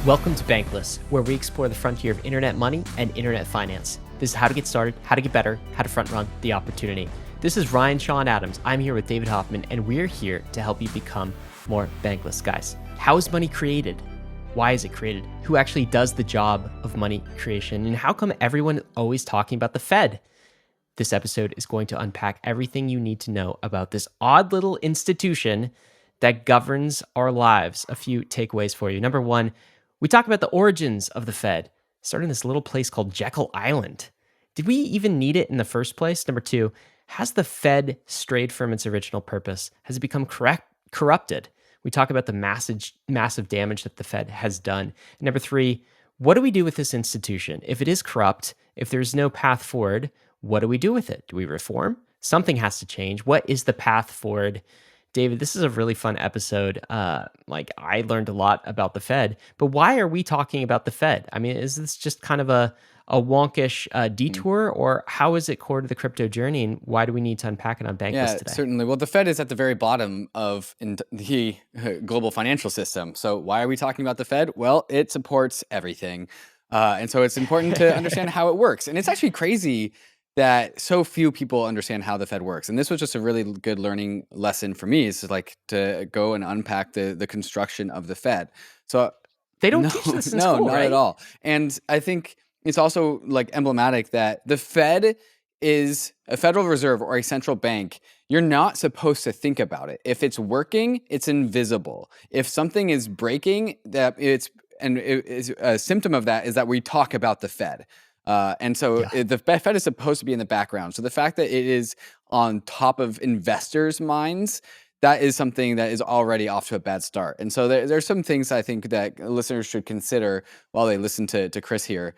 Welcome to Bankless, where we explore the frontier of internet money and internet finance. This is how to get started, how to get better, how to front run the opportunity. This is Ryan Sean Adams. I'm here with David Hoffman, and we're here to help you become more bankless. Guys, how is money created? Why is it created? Who actually does the job of money creation? And how come everyone is always talking about the Fed? This episode is going to unpack everything you need to know about this odd little institution that governs our lives. A few takeaways for you. Number one, we talk about the origins of the Fed, starting this little place called Jekyll Island. Did we even need it in the first place? Number two, has the Fed strayed from its original purpose? Has it become corrupted? We talk about the massive damage that the Fed has done. And number three, what do we do with this institution? If it is corrupt, if there's no path forward, what do we do with it? Do we reform? Something has to change. What is the path forward? David, this is a really fun episode. I learned a lot about the Fed, but why are we talking about the Fed? I mean, is this just kind of a wonkish detour, or how is it core to the crypto journey, and why do we need to unpack it on Bankless today? Certainly. Well, the Fed is at the very bottom of the global financial system. So why are we talking about the Fed? Well, it supports everything. And so it's important to understand how it works. And it's actually crazy that so few people understand how the Fed works. And this was just a really good learning lesson for me, is to go and unpack the construction of the Fed. So they don't teach this in school, not right? at all. And I think it's also emblematic that the Fed is a Federal Reserve or a central bank. You're not supposed to think about it. If it's working, it's invisible. If something is breaking, a symptom of that is that we talk about the Fed. The Fed is supposed to be in the background. So the fact that it is on top of investors' minds, that is something that is already off to a bad start. And so there's some things I think that listeners should consider while they listen to Chris here.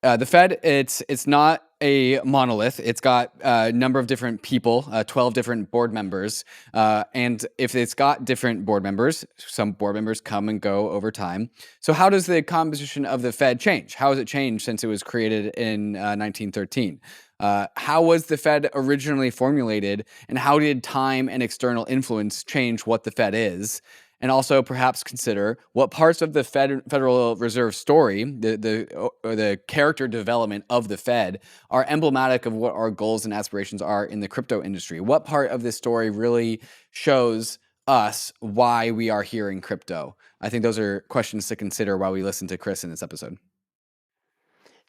The Fed, it's not a monolith. It's got a number of different people, 12 different board members. And if it's got different board members, some board members come and go over time. So how does the composition of the Fed change? How has it changed since it was created in 1913? How was the Fed originally formulated, and how did time and external influence change what the Fed is? And also perhaps consider what parts of the Federal Reserve story, the character development of the Fed, are emblematic of what our goals and aspirations are in the crypto industry. What part of this story really shows us why we are here in crypto? I think those are questions to consider while we listen to Chris in this episode.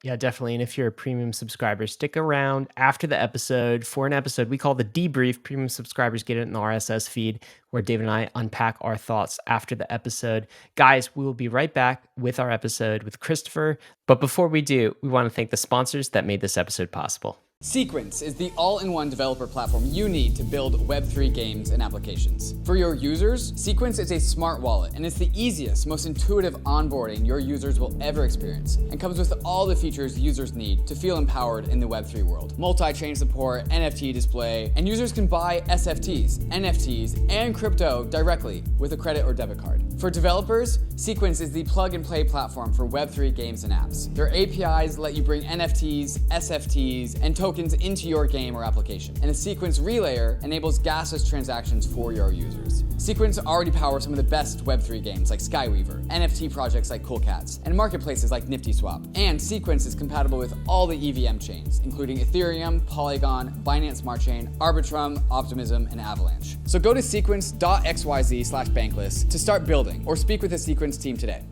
Yeah, definitely. And if you're a premium subscriber, stick around after the episode for an episode we call the Debrief. Premium subscribers get it in the RSS feed, where David and I unpack our thoughts after the episode. Guys, we will be right back with our episode with Christopher. But before we do, we want to thank the sponsors that made this episode possible. Sequence is the all-in-one developer platform you need to build Web3 games and applications. For your users, Sequence is a smart wallet, and it's the easiest, most intuitive onboarding your users will ever experience, and comes with all the features users need to feel empowered in the Web3 world. Multi-chain support, NFT display, and users can buy SFTs, NFTs, and crypto directly with a credit or debit card. For developers, Sequence is the plug-and-play platform for Web3 games and apps. Their APIs let you bring NFTs, SFTs, and tokens into your game or application. And the Sequence relayer enables gasless transactions for your users. Sequence already powers some of the best Web3 games like Skyweaver, NFT projects like Cool Cats, and marketplaces like NiftySwap. And Sequence is compatible with all the EVM chains, including Ethereum, Polygon, Binance Smart Chain, Arbitrum, Optimism, and Avalanche. So go to sequence.xyz/bankless to start building, or speak with the Sequence team today.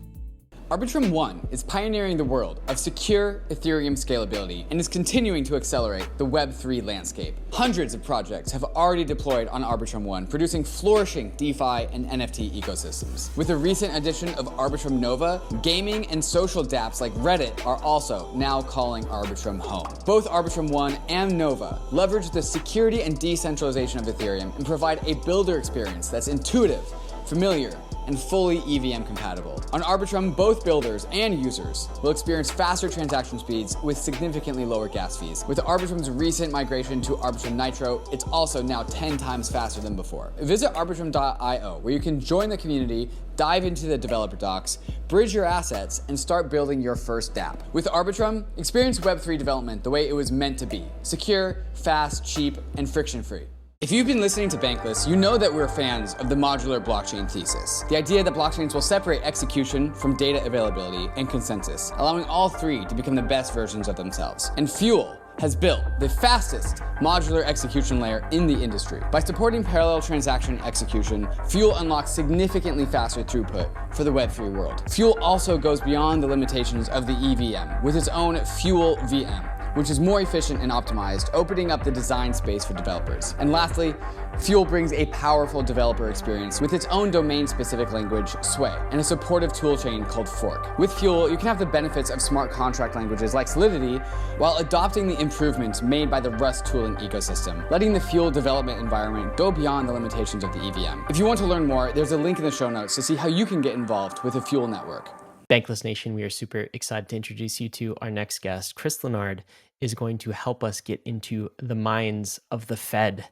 Arbitrum 1 is pioneering the world of secure Ethereum scalability and is continuing to accelerate the Web3 landscape. Hundreds of projects have already deployed on Arbitrum 1, producing flourishing DeFi and NFT ecosystems. With the recent addition of Arbitrum Nova, gaming and social dApps like Reddit are also now calling Arbitrum home. Both Arbitrum 1 and Nova leverage the security and decentralization of Ethereum and provide a builder experience that's intuitive, familiar, and fully EVM compatible. On Arbitrum, both builders and users will experience faster transaction speeds with significantly lower gas fees. With Arbitrum's recent migration to Arbitrum Nitro, it's also now 10 times faster than before. Visit arbitrum.io, where you can join the community, dive into the developer docs, bridge your assets, and start building your first dApp. With Arbitrum, experience Web3 development the way it was meant to be: secure, fast, cheap, and friction-free. If you've been listening to Bankless, you know that we're fans of the modular blockchain thesis. The idea that blockchains will separate execution from data availability and consensus, allowing all three to become the best versions of themselves. And Fuel has built the fastest modular execution layer in the industry. By supporting parallel transaction execution, Fuel unlocks significantly faster throughput for the Web3 world. Fuel also goes beyond the limitations of the EVM with its own Fuel VM, which is more efficient and optimized, opening up the design space for developers. And lastly, Fuel brings a powerful developer experience with its own domain-specific language, Sway, and a supportive toolchain called Fork. With Fuel, you can have the benefits of smart contract languages like Solidity while adopting the improvements made by the Rust tooling ecosystem, letting the Fuel development environment go beyond the limitations of the EVM. If you want to learn more, there's a link in the show notes to see how you can get involved with the Fuel network. Bankless Nation, we are super excited to introduce you to our next guest. Chris Leonard is going to help us get into the minds of the Fed.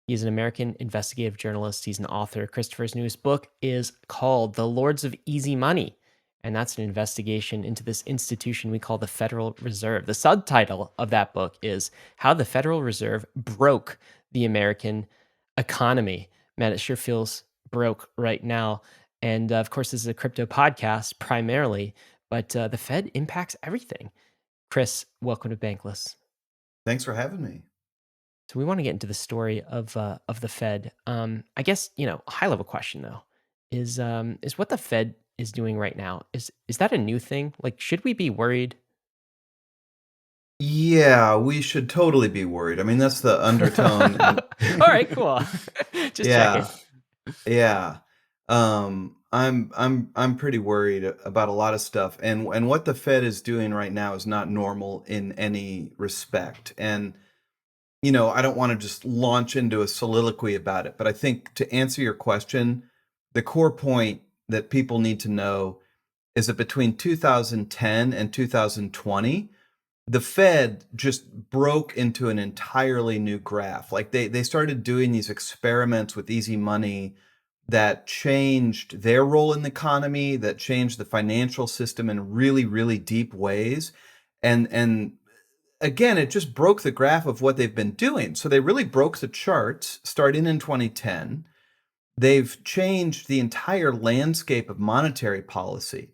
He's an American investigative journalist. He's an author. Christopher's newest book is called The Lords of Easy Money, and that's an investigation into this institution we call the Federal Reserve. The subtitle of that book is How the Federal Reserve Broke the American Economy. Man, it sure feels broke right now. And of course, this is a crypto podcast primarily, but the Fed impacts everything. Chris, welcome to Bankless. Thanks for having me. So we want to get into the story of the Fed. I guess, a high level question though is what the Fed is doing right now. Is that a new thing? Like, should we be worried? Yeah, we should totally be worried. I mean, that's the undertone. All right, cool. Just checking. Yeah. I'm pretty worried about a lot of stuff, and what the Fed is doing right now is not normal in any respect. And I don't want to just launch into a soliloquy about it, but I think to answer your question, the core point that people need to know is that between 2010 and 2020, the Fed just broke into an entirely new graph. Like they started doing these experiments with easy money that changed their role in the economy, that changed the financial system in really, really deep ways. And again, it just broke the graph of what they've been doing. So they really broke the charts starting in 2010. They've changed the entire landscape of monetary policy.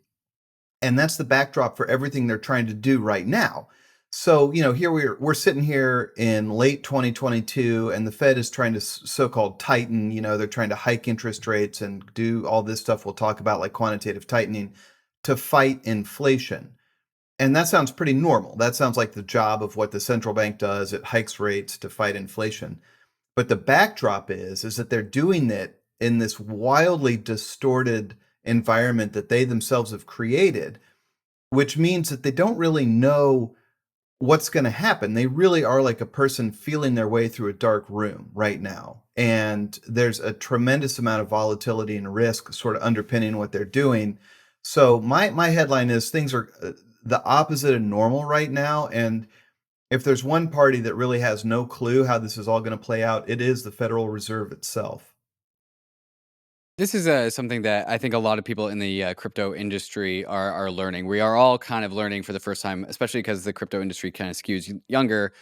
And that's the backdrop for everything they're trying to do right now. So, here we're sitting here in late 2022, and the Fed is trying to so-called tighten. They're trying to hike interest rates and do all this stuff we'll talk about, like quantitative tightening, to fight inflation. And that sounds pretty normal. That sounds like the job of what the central bank does. It hikes rates to fight inflation. But the backdrop is that they're doing it in this wildly distorted environment that they themselves have created, which means that they don't really know what's going to happen. They really are like a person feeling their way through a dark room right now. And there's a tremendous amount of volatility and risk sort of underpinning what they're doing. So my headline is things are the opposite of normal right now. And if there's one party that really has no clue how this is all going to play out, it is the Federal Reserve itself. This is something that I think a lot of people in the crypto industry are learning. We are all kind of learning for the first time, especially because the crypto industry kind of skews younger,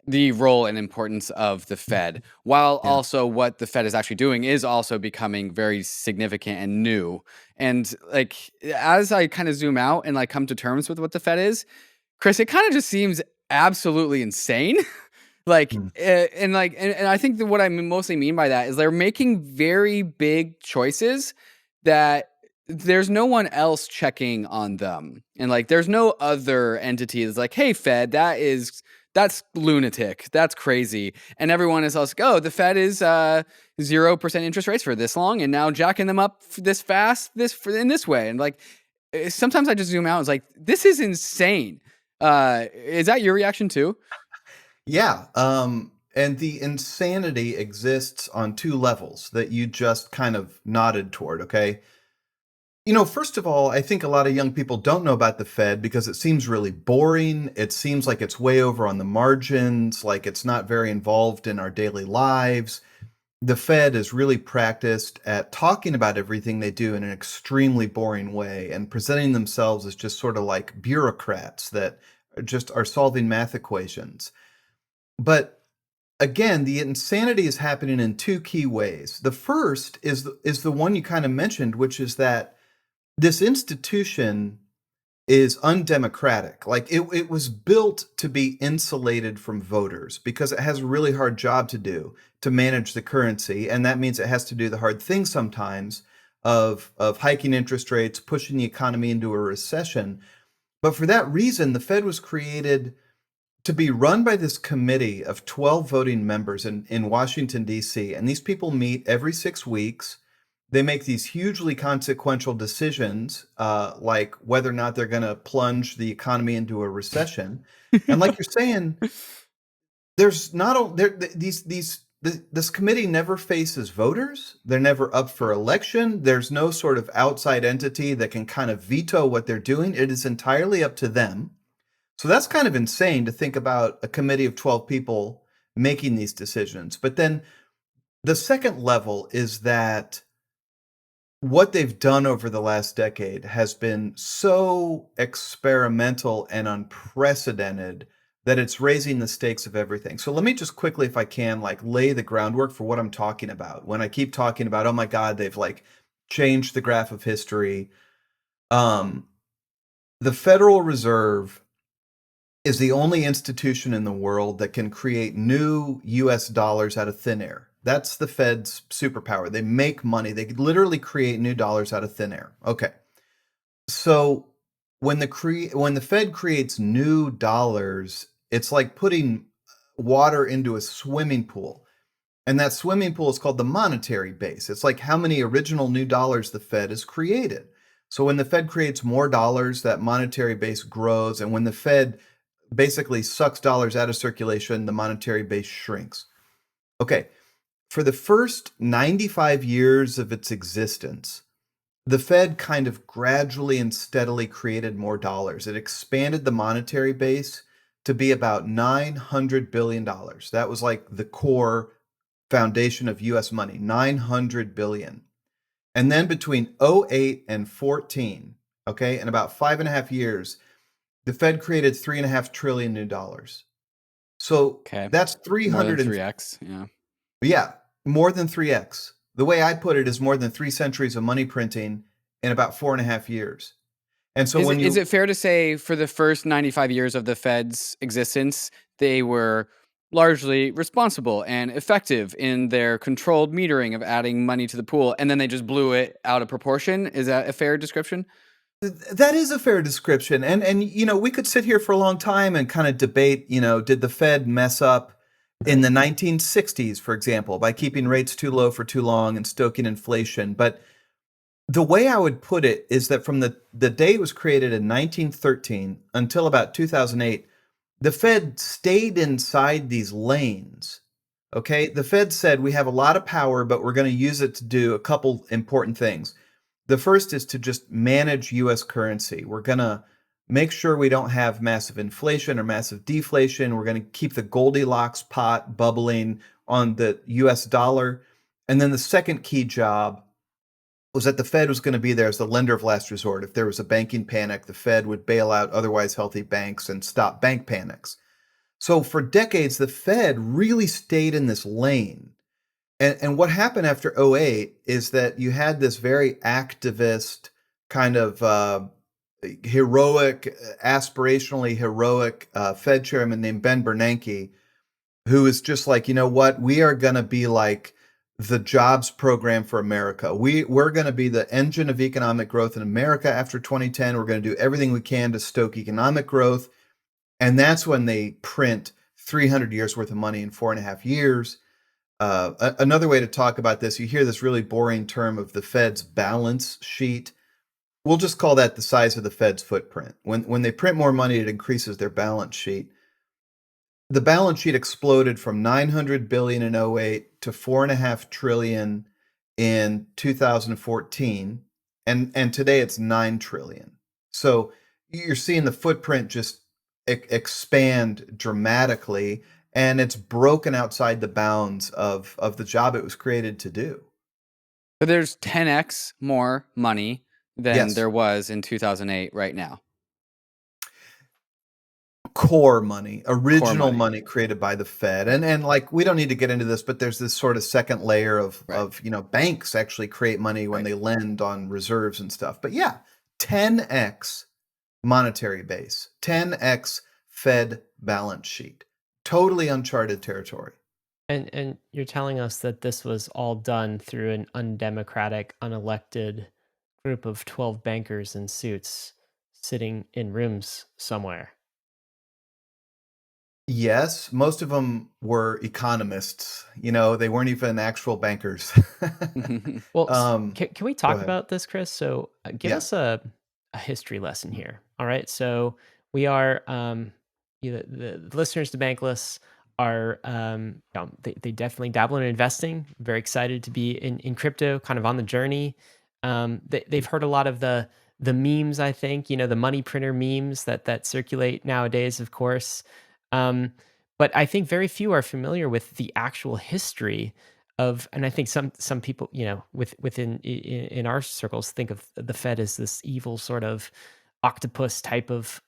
the role and importance of the Fed, while Yeah. also what the Fed is actually doing is also becoming very significant and new. And like, as I kind of zoom out and like come to terms with what the Fed is, Chris, it kind of just seems absolutely insane. And I think that what I mostly mean by that is they're making very big choices that there's no one else checking on them. And like, there's no other entity that's like, hey, Fed, that's lunatic. That's crazy. And everyone is also like, oh, the Fed is 0% interest rates for this long and now jacking them up this fast, in this way. And like, sometimes I just zoom out and it's like, this is insane. Is that your reaction too? Yeah. And the insanity exists on two levels that you just kind of nodded toward, okay? First of all, I think a lot of young people don't know about the Fed because it seems really boring. It seems like it's way over on the margins, like it's not very involved in our daily lives. The Fed is really practiced at talking about everything they do in an extremely boring way and presenting themselves as just sort of like bureaucrats that just are solving math equations. But again, the insanity is happening in two key ways. The first is the one you kind of mentioned, which is that this institution is undemocratic. Like it was built to be insulated from voters because it has a really hard job to do to manage the currency, and that means it has to do the hard thing sometimes of hiking interest rates, pushing the economy into a recession. But for that reason, the Fed was created to be run by this committee of 12 voting members in Washington, D.C. And these people meet every 6 weeks. They make these hugely consequential decisions, like whether or not they're going to plunge the economy into a recession. And like you're saying, there's not there this committee never faces voters. They're never up for election. There's no sort of outside entity that can kind of veto what they're doing. It is entirely up to them. So that's kind of insane to think about a committee of 12 people making these decisions. But then the second level is that what they've done over the last decade has been so experimental and unprecedented that it's raising the stakes of everything. So let me just quickly, if I can, like lay the groundwork for what I'm talking about. When I keep talking about, oh my God, they've like changed the graph of history. The Federal Reserve is the only institution in the world that can create new US dollars out of thin air. That's the Fed's superpower. They make money. They could literally create new dollars out of thin air. Okay. So when the Fed creates new dollars, it's like putting water into a swimming pool. And that swimming pool is called the monetary base. It's like how many original new dollars the Fed has created. So when the Fed creates more dollars, that monetary base grows. And when the Fed basically sucks dollars out of circulation, the monetary base shrinks. Okay, for the first 95 years of its existence, the Fed kind of gradually and steadily created more dollars. It expanded the monetary base to be about $900 billion. That was like the core foundation of US money, 900 billion. And then between '08 and 14, okay, in about 5.5 years, the Fed created $3.5 trillion new dollars. So Okay. that's More than 300 and 3x. Yeah. yeah, more than 3x. The way I put it is more than 3 centuries of money printing in about 4.5 years. And so Is it fair to say for the first 95 years of the Fed's existence, they were largely responsible and effective in their controlled metering of adding money to the pool, and then they just blew it out of proportion? Is that a fair description? that is a fair description. And you know, we could sit here for a long time and kind of debate, you know, did the Fed mess up in the 1960s, for example, by keeping rates too low for too long and stoking inflation? But the way I would put it is that from the day it was created in 1913 until about 2008, the Fed stayed inside these lanes. Okay. The Fed said we have a lot of power, but we're going to use it to do a couple important things. The first is to just manage US currency. We're going to make sure we don't have massive inflation or massive deflation. We're going to keep the Goldilocks pot bubbling on the US dollar. And then the second key job was that the Fed was going to be there as the lender of last resort. If there was a banking panic, the Fed would bail out otherwise healthy banks and stop bank panics. So for decades, the Fed really stayed in this lane. And what happened after '08 is that you had this very activist kind of heroic, aspirationally heroic Fed chairman named Ben Bernanke, who is just like, you know what, we are going to be like the jobs program for America. We're going to be the engine of economic growth in America after 2010. We're going to do everything we can to stoke economic growth. And that's when they print 300 years worth of money in 4.5 years. Another way to talk about this, you hear this really boring term of the Fed's balance sheet. We'll just call that the size of the Fed's footprint. When they print more money, it increases their balance sheet. The balance sheet exploded from 900 billion in '08 to 4.5 trillion in 2014, and today it's 9 trillion. So you're seeing the footprint just expand dramatically, and it's broken outside the bounds of the job it was created to do. So there's 10x more money than Yes. there was in 2008 right now. core money, Core original money. money created by the Fed. And like, we don't need to get into this, but there's this sort of second layer Right. of, you know, banks actually create money when Right. they lend on reserves and stuff. But yeah, 10x monetary base, 10x Fed balance sheet, totally uncharted territory. And you're telling us that this was all done through an undemocratic, unelected group of 12 bankers in suits sitting in rooms somewhere. Yes, most of them were economists. You know, they weren't even actual bankers. Well, um, can we Go talk ahead. about this, Chris? So, give Yeah. us a history lesson here. All right. So, we are, the listeners to Bankless are, they definitely dabble in investing, very excited to be in crypto, kind of on the journey. They've heard a lot of the memes, I think, the money printer memes that circulate nowadays, of course. Um, but I think very few are familiar with the actual history of, and I think some people, within our circles, think of the Fed as this evil sort of octopus type of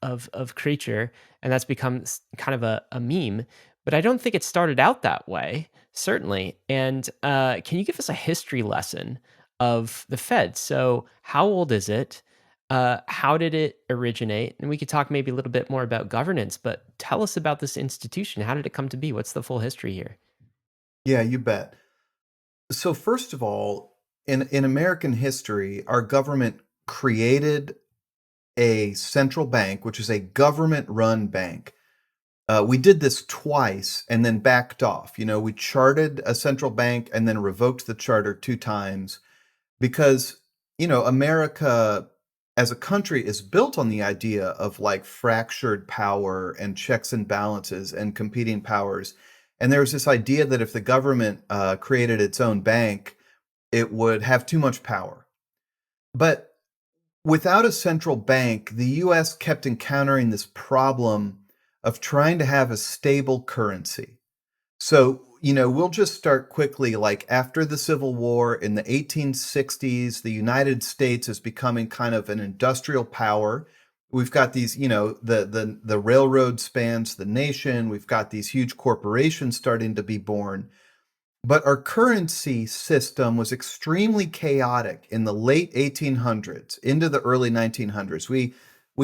creature, and that's become kind of a meme. But I don't think it started out that way, certainly. And can you give us a history lesson of the Fed? So, how old is it? How did it originate? And we could talk maybe a little bit more about governance, but tell us about this institution. How did it come to be? What's the full history here? Yeah, you bet. So first of all, in American history, our government created a central bank, which is a government-run bank. We did this twice and then backed off. You know, we chartered a central bank and then revoked the charter 2 times because, you know, America as a country is built on the idea of like fractured power and checks and balances and competing powers. And there's this idea that if the government created its own bank, it would have too much power. But without a central bank, the US kept encountering this problem of trying to have a stable currency. So, you know, we'll just start quickly. Like after the Civil War in the 1860s, the United States is becoming kind of an industrial power. We've got these, you know, the railroad spans the nation. We've got these huge corporations starting to be born. But our currency system was extremely chaotic in the late 1800s into the early 1900s. We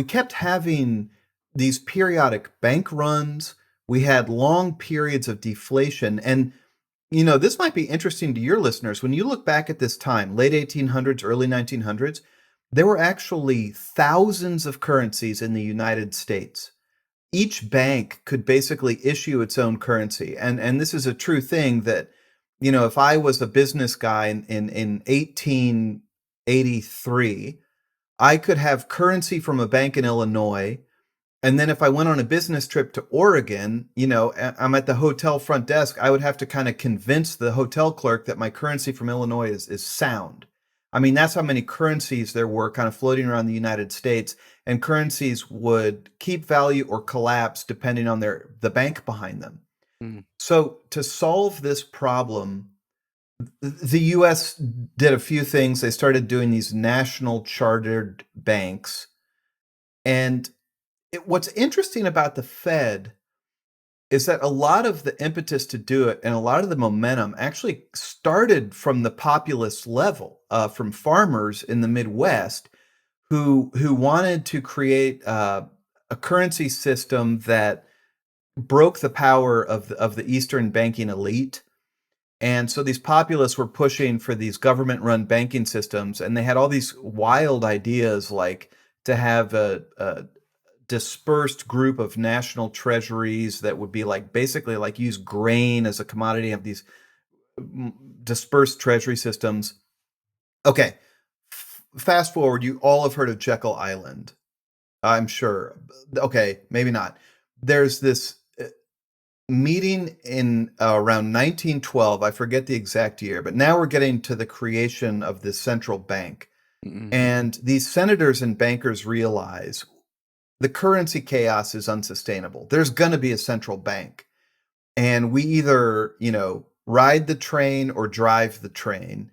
kept having these periodic bank runs. We had long periods of deflation. And, you know, this might be interesting to your listeners. When you look back at this time, late 1800s, early 1900s, there were actually thousands of currencies in the United States. Each bank could basically issue its own currency. And this is a true thing that, you know, if I was a business guy in 1883, I could have currency from a bank in Illinois. And then if I went on a business trip to Oregon, you know, I'm at the hotel front desk, I would have to kind of convince the hotel clerk that my currency from Illinois is sound. I mean, that's how many currencies there were kind of floating around the United States, and currencies would keep value or collapse depending on the bank behind them. Mm. So to solve this problem, the US did a few things. They started doing these national chartered banks. And what's interesting about the Fed is that a lot of the impetus to do it and a lot of the momentum actually started from the populist level, from farmers in the Midwest who wanted to create a currency system that broke the power of the Eastern banking elite. And so these populists were pushing for these government-run banking systems, and they had all these wild ideas like to have a dispersed group of national treasuries that would be like basically like use grain as a commodity, have these dispersed treasury systems. Okay, fast forward, you all have heard of Jekyll Island, I'm sure. Okay, maybe not. There's this meeting in around 1912. I forget the exact year, but now we're getting to the creation of this central bank. Mm-hmm. And these senators and bankers realize the currency chaos is unsustainable. There's going to be a central bank. And we either, you know, ride the train or drive the train.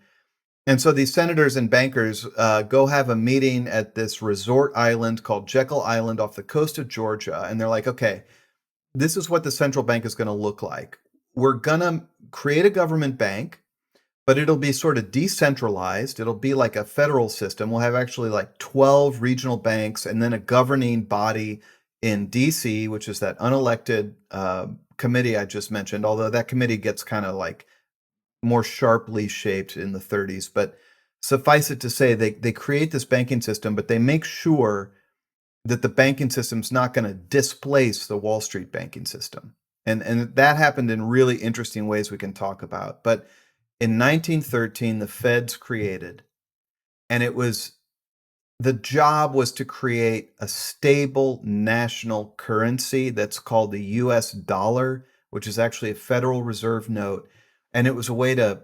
And so these senators and bankers go have a meeting at this resort island called Jekyll Island off the coast of Georgia. And they're like, okay, this is what the central bank is going to look like. We're going to create a government bank, but it'll be sort of decentralized. It'll be like a federal system. We'll have actually like 12 regional banks and then a governing body in DC, which is that unelected committee I just mentioned, although that committee gets kind of like more sharply shaped in the 30s. But suffice it to say, they create this banking system, but they make sure that the banking system's not going to displace the Wall Street banking system. And that happened in really interesting ways we can talk about. But in 1913, the Fed's created, and the job was to create a stable national currency that's called the US dollar, which is actually a Federal Reserve note. And it was a way to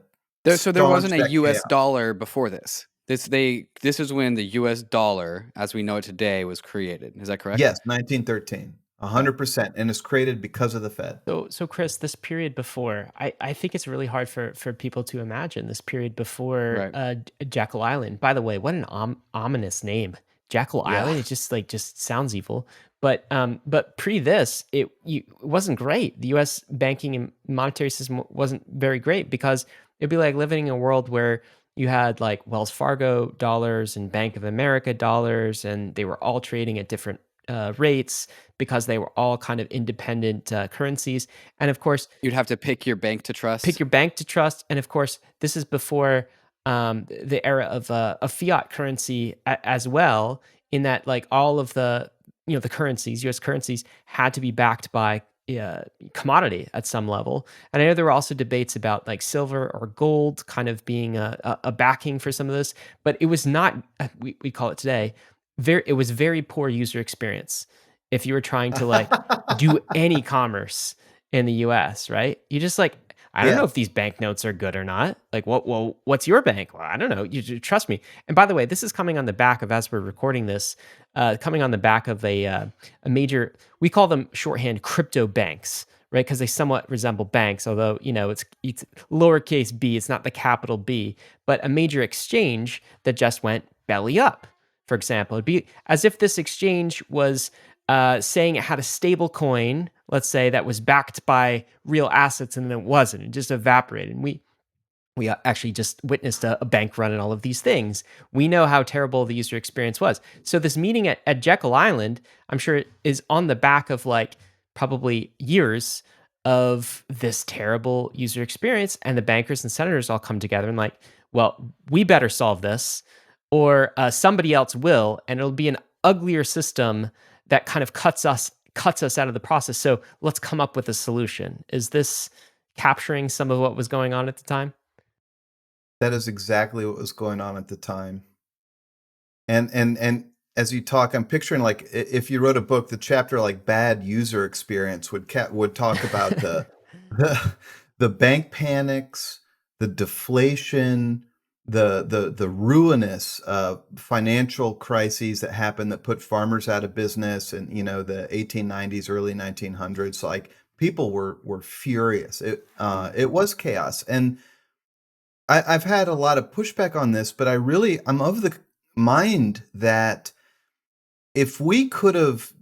So there wasn't staunch a that US chaos. dollar before this. This is when the US dollar, as we know it today, was created. Is that correct? Yes, 1913, 100%, and it's created because of the Fed. So Chris, this period before, I think it's really hard for people to imagine this period before Right. Jekyll Island. By the way, what an ominous name, Jekyll Yeah. Island. It just sounds evil. But pre this, it wasn't great. The U.S. banking and monetary system wasn't very great because it'd be like living in a world where you had like Wells Fargo dollars and Bank of America dollars, and they were all trading at different rates because they were all kind of independent currencies. And of course, You'd have to pick your bank to trust. pick your bank to trust. And of course, this is before the era of a fiat currency as well, in that like all of the the currencies, U.S. currencies, had to be backed by commodity at some level. And I know there were also debates about like silver or gold kind of being a backing for some of this, but it was not. We call it today. It was very poor user experience if you were trying to like do any commerce in the US, right? You just like, I don't know Yeah. if these banknotes are good or not. Like, what's your bank? Well, I don't know. You trust me. And by the way, this is coming on the back of, as we're recording this, coming on the back of a major, we call them shorthand crypto banks, right? Because they somewhat resemble banks, although, it's lowercase b, it's not the capital B, but a major exchange that just went belly up, for example. It'd be as if this exchange was saying it had a stable coin, let's say, that was backed by real assets, and then it wasn't. It just evaporated. And we actually just witnessed a bank run and all of these things. We know how terrible the user experience was. So this meeting at Jekyll Island, I'm sure it is on the back of like probably years of this terrible user experience. And the bankers and senators all come together and like, well, we better solve this, or somebody else will, and it'll be an uglier system that kind of cuts us out of the process. So let's come up with a solution. Is this capturing some of what was going on at the time? That is exactly what was going on at the time. And as you talk, I'm picturing like if you wrote a book, the chapter like bad user experience would talk about the bank panics, the deflation, the ruinous financial crises that happened that put farmers out of business, and the 1890s, early 1900s. Like people were furious. It was chaos, and I've had a lot of pushback on this, but I'm of the mind that if we could have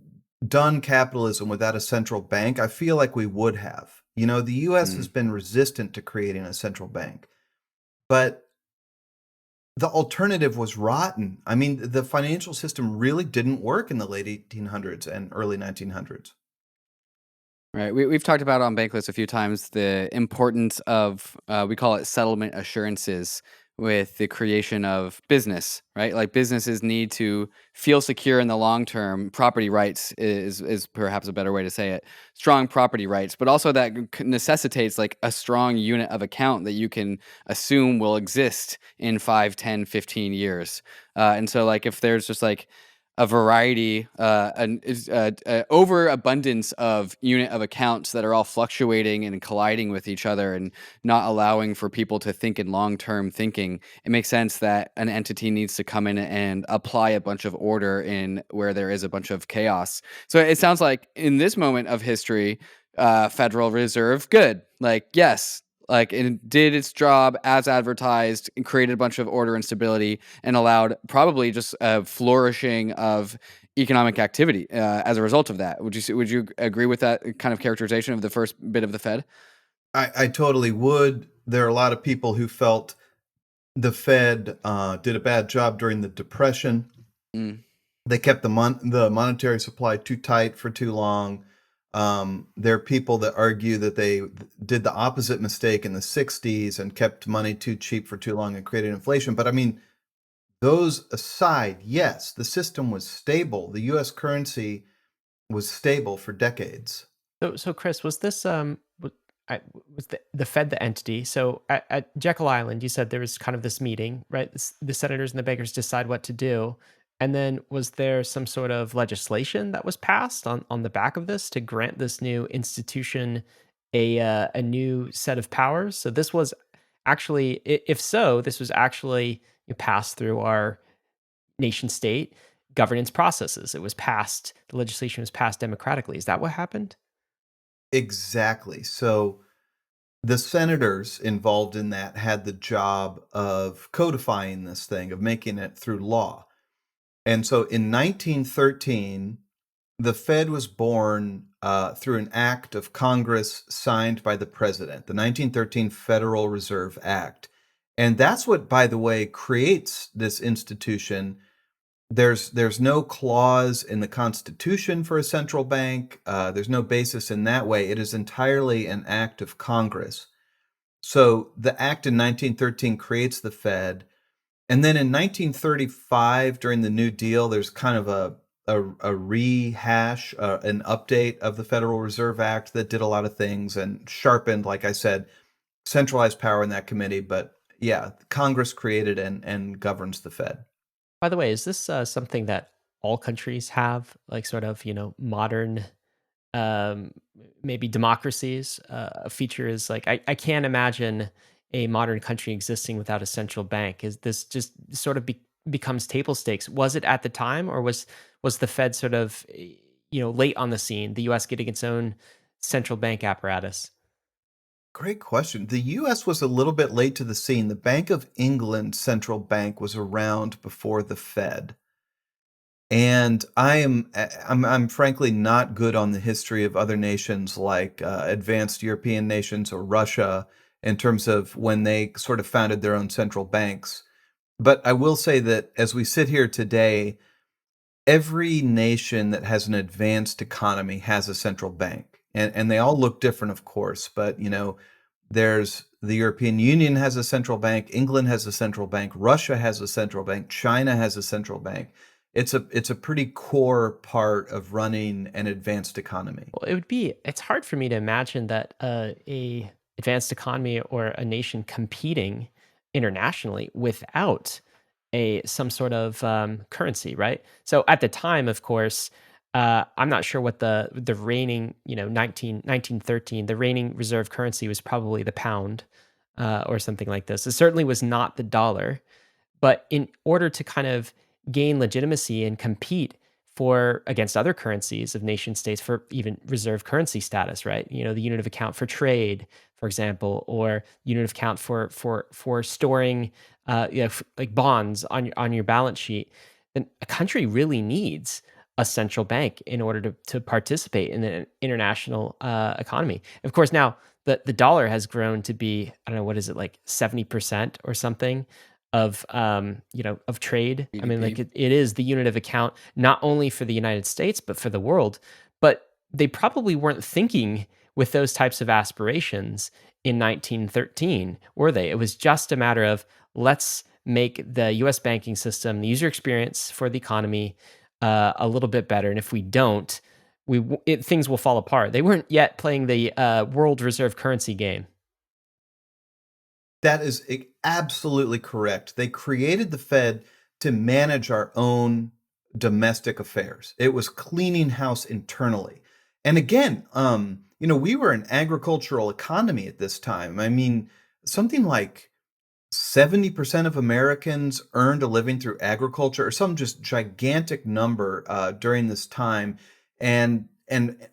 done capitalism without a central bank, I feel like we would have. The US has been resistant to creating a central bank, but the alternative was rotten. I mean, the financial system really didn't work in the late 1800s and early 1900s. Right. We've talked about on Bankless a few times the importance of, we call it settlement assurances with the creation of business, right? Like businesses need to feel secure in the long term. Property rights is perhaps a better way to say it. Strong property rights, but also that necessitates like a strong unit of account that you can assume will exist in 5, 10, 15 years. And so like if there's just like a variety, an overabundance of unit of accounts that are all fluctuating and colliding with each other and not allowing for people to think in long-term thinking, it makes sense that an entity needs to come in and apply a bunch of order in where there is a bunch of chaos. So it sounds like in this moment of history, Federal Reserve, good. Like, yes, Like, it did its job as advertised and created a bunch of order and stability and allowed probably just a flourishing of economic activity as a result of that. Would you agree with that kind of characterization of the first bit of the Fed? I totally would. There are a lot of people who felt the Fed did a bad job during the Depression. Mm. They kept the monetary supply too tight for too long. There are people that argue that they did the opposite mistake in the 60s and kept money too cheap for too long and created inflation. But I mean, those aside, yes, the system was stable. The US currency was stable for decades. So Chris, was this was the Fed the entity? So at Jekyll Island, you said there was kind of this meeting, right? The senators and the bankers decide what to do, and then was there some sort of legislation that was passed on the back of this to grant this new institution a new set of powers? So this was actually, if so, this was actually passed through our nation state governance processes. It was passed. The legislation was passed democratically. Is that what happened? Exactly. So the senators involved in that had the job of codifying this thing, of making it through law. And so in 1913, the Fed was born through an act of Congress signed by the president, the 1913 Federal Reserve Act. And that's what, by the way, creates this institution. There's no clause in the Constitution for a central bank. There's no basis in that way. It is entirely an act of Congress. So the act in 1913 creates the Fed. And then in 1935, during the New Deal, there's kind of a rehash, an update of the Federal Reserve Act that did a lot of things and sharpened, like I said, centralized power in that committee. But yeah, Congress created and governs the Fed. By the way, is this something that all countries have, like sort of, modern, um, maybe democracies? A feature is like, I can't imagine a modern country existing without a central bank. Is this just sort of becomes table stakes? Was it at the time, or was the Fed sort of, late on the scene, the U.S. getting its own central bank apparatus? Great question. The US was a little bit late to the scene. The Bank of England central bank was around before the Fed. And I'm frankly not good on the history of other nations like advanced European nations or Russia in terms of when they sort of founded their own central banks. But I will say that as we sit here today, every nation that has an advanced economy has a central bank. And they all look different, of course, but there's the European Union has a central bank, England has a central bank, Russia has a central bank, China has a central bank. It's a pretty core part of running an advanced economy. Well, it's hard for me to imagine that a advanced economy or a nation competing internationally without some sort of currency, right? So at the time, of course, I'm not sure what the reigning, 1913, the reigning reserve currency was probably the pound or something like this. It certainly was not the dollar. But in order to kind of gain legitimacy and compete for against other currencies of nation states for even reserve currency status, right? The unit of account for trade, for example, or unit of account for storing, like bonds on your balance sheet. Then a country really needs a central bank in order to participate in the international economy. Of course, now the dollar has grown to be, I don't know, what is it, like 70% or something of trade. I mean, like GDP. it is the unit of account not only for the United States but for the world. But they probably weren't thinking with those types of aspirations in 1913, were they? It was just a matter of, let's make the U.S. banking system, the user experience for the economy, a little bit better. And if we don't, things will fall apart. They weren't yet playing the world reserve currency game. That is absolutely correct. They created the Fed to manage our own domestic affairs. It was cleaning house internally. And again, we were an agricultural economy at this time. I mean, something like 70% of Americans earned a living through agriculture, or some just gigantic number during this time. And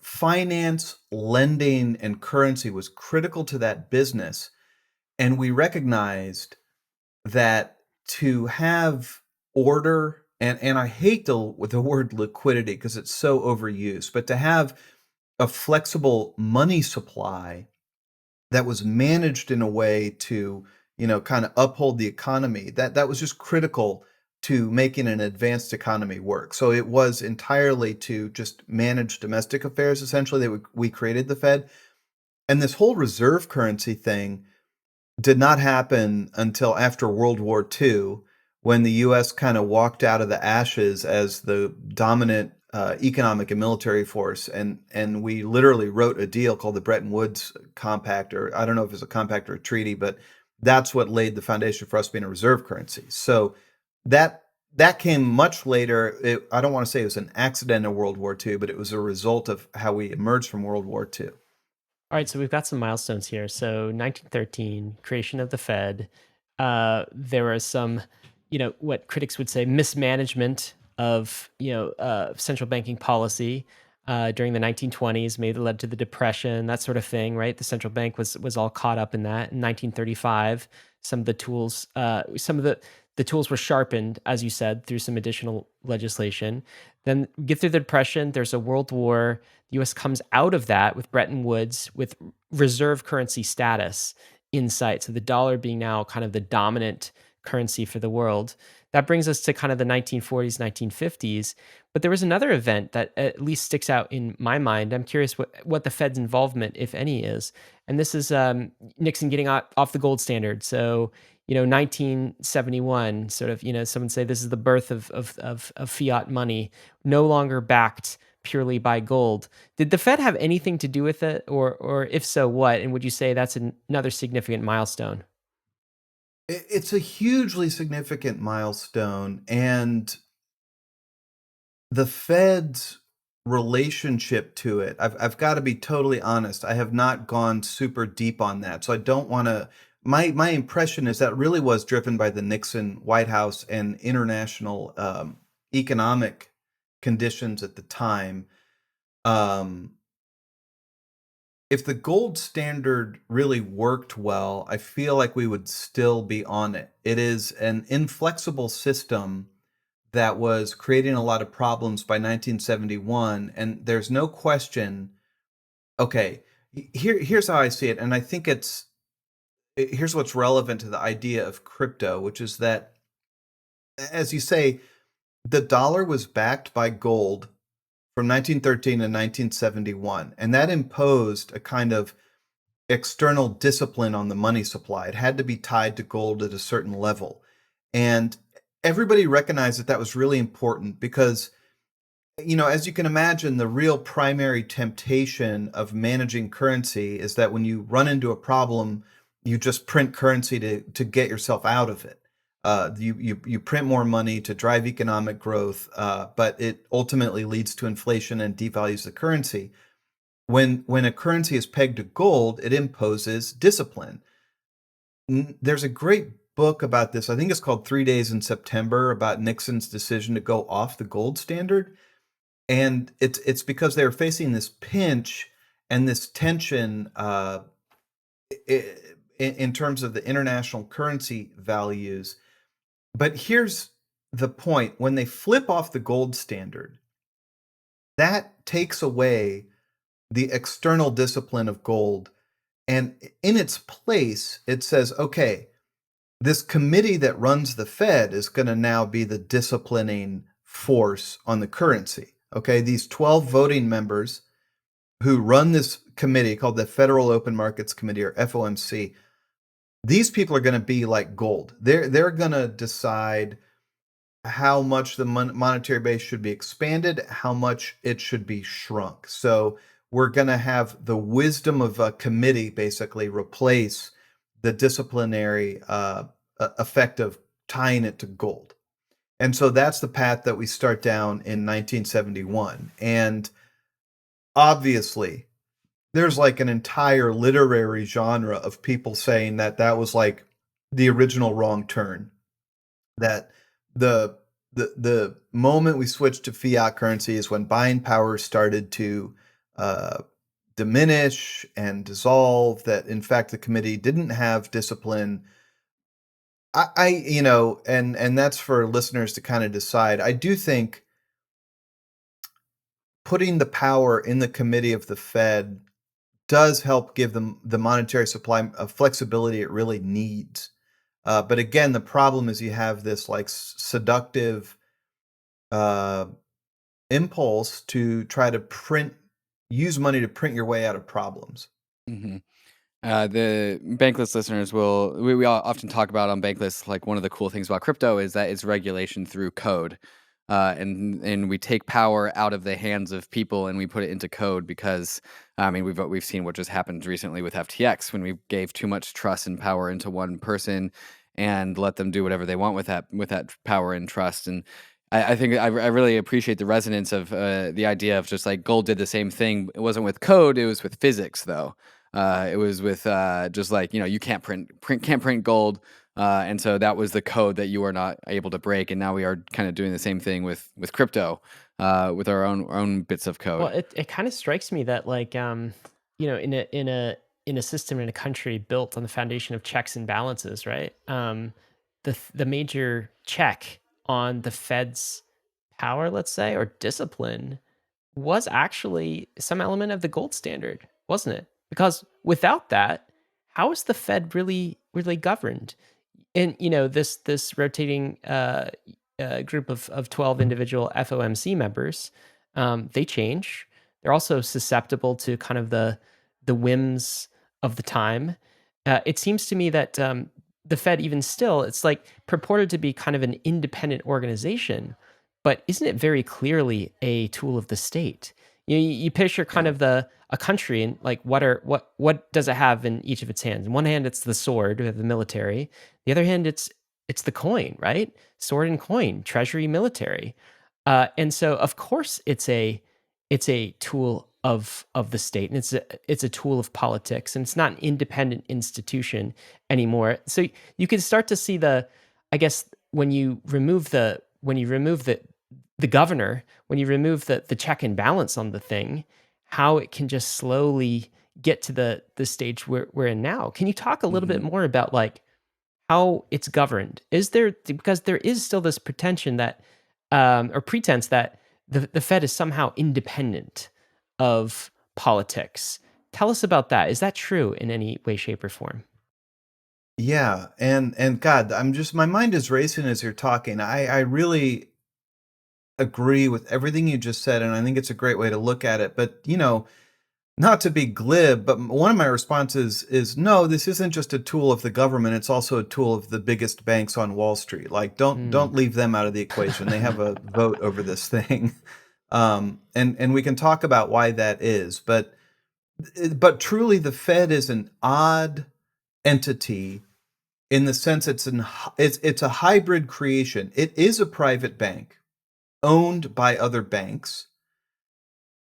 finance, lending, and currency was critical to that business. And we recognized that to have order, and I hate the word liquidity because it's so overused, but to have a flexible money supply that was managed in a way to, kind of uphold the economy, that was just critical to making an advanced economy work. So it was entirely to just manage domestic affairs, essentially, that we created the Fed. And this whole reserve currency thing did not happen until after World War II, when the US kind of walked out of the ashes as the dominant economic and military force. And we literally wrote a deal called the Bretton Woods Compact, or I don't know if it's a compact or a treaty, but that's what laid the foundation for us being a reserve currency. So that that came much later. I don't want to say it was an accident in World War II, but it was a result of how we emerged from World War II. All right, so we've got some milestones here. So 1913, creation of the Fed. There was some, what critics would say mismanagement of, central banking policy during the 1920s, maybe led to the Depression, that sort of thing, right? The central bank was all caught up in that. In 1935, some of the tools, the tools were sharpened, as you said, through some additional legislation. Then we get through the Depression. There's a World War. The U.S. comes out of that with Bretton Woods, with reserve currency status in sight. So the dollar being now kind of the dominant currency for the world. That brings us to kind of the 1940s, 1950s. But there was another event that at least sticks out in my mind. I'm curious what the Fed's involvement, if any, is. And this is Nixon getting off the gold standard. So 1971, sort of, someone say this is the birth of fiat money, no longer backed purely by gold. Did the Fed have anything to do with it, or if so, what? And would you say that's another significant milestone? It's a hugely significant milestone, and the Fed's relationship to it, I've got to be totally honest. I have not gone super deep on that, so I don't want to. My impression is that really was driven by the Nixon White House and international economic conditions at the time. Um, if the gold standard really worked well, I feel like we would still be on it. It is an inflexible system that was creating a lot of problems by 1971, and there's no question. Okay, here's how I see it, and I think here's what's relevant to the idea of crypto, which is that, as you say, the dollar was backed by gold from 1913 to 1971, and that imposed a kind of external discipline on the money supply. It had to be tied to gold at a certain level. And everybody recognized that that was really important because, as you can imagine, the real primary temptation of managing currency is that when you run into a problem, you just print currency to get yourself out of it. You print more money to drive economic growth, but it ultimately leads to inflation and devalues the currency. When a currency is pegged to gold, it imposes discipline. There's a great book about this. I think it's called 3 Days in September, about Nixon's decision to go off the gold standard. And it's because they were facing this pinch and this tension in terms of the international currency values. But here's the point. When they flip off the gold standard, that takes away the external discipline of gold. And in its place, it says, okay, this committee that runs the Fed is going to now be the disciplining force on the currency. Okay, these 12 voting members who run this committee called the Federal Open Markets Committee, or FOMC, these people are going to be like gold. They're going to decide how much the monetary base should be expanded, how much it should be shrunk. So we're going to have the wisdom of a committee basically replace the disciplinary effect of tying it to gold. And so that's the path that we start down in 1971. And obviously, there's like an entire literary genre of people saying that that was like the original wrong turn. That the moment we switched to fiat currency is when buying power started to diminish and dissolve, that in fact the committee didn't have discipline. And that's for listeners to kind of decide. I do think putting the power in the committee of the Fed does help give them the monetary supply of flexibility it really needs. But again, the problem is you have this like seductive uh, impulse to try to use money to print your way out of problems. Hmm. The Bankless listeners we all often talk about on Bankless, like one of the cool things about crypto is that it's regulation through code. And we take power out of the hands of people and we put it into code because I mean we've seen what just happened recently with FTX when we gave too much trust and power into one person and let them do whatever they want with that power and trust. And I think I really appreciate the resonance of the idea of just like gold did the same thing. It wasn't with code; it was with physics, though. It was with just like you can't print gold, and so that was the code that you are not able to break. And now we are kind of doing the same thing with crypto, with our own bits of Well, code. it kind of strikes me that like in a system in a country built on the foundation of checks and balances, right? The major check on the Fed's power, let's say, or discipline was actually some element of the gold standard, wasn't it? Because without that, how is the Fed really governed? And this rotating group of 12 individual FOMC members, they change. They're also susceptible to kind of the whims of the time. It seems to me that the Fed, even still, it's like purported to be kind of an independent organization, but isn't it very clearly a tool of the state? You picture kind Yeah. of a country and like what does it have in each of its hands? In one hand, it's the sword, we have the military. The other hand, it's the coin, right? Sword and coin, treasury, military, and so of course it's a tool of the state, and it's a tool of politics, and it's not an independent institution anymore. So you can start to see I guess when you remove the governor, when you remove the check and balance on the thing, how it can just slowly get to the stage we're in now. Can you talk a little bit Hmm. more about like how it's governed? Is there, because there is still this pretension that or pretense that the Fed is somehow independent of politics. Tell us about that. Is that true in any way, shape, or form? Yeah, and God, my mind is racing as you're talking. I really agree with everything you just said, and I think it's a great way to look at it. But not to be glib, but one of my responses is no, this isn't just a tool of the government, it's also a tool of the biggest banks on Wall Street. Like Hmm. don't leave them out of the equation. They have a vote over this thing. And we can talk about why that is, but truly the Fed is an odd entity in the sense it's a hybrid creation. It is a private bank owned by other banks,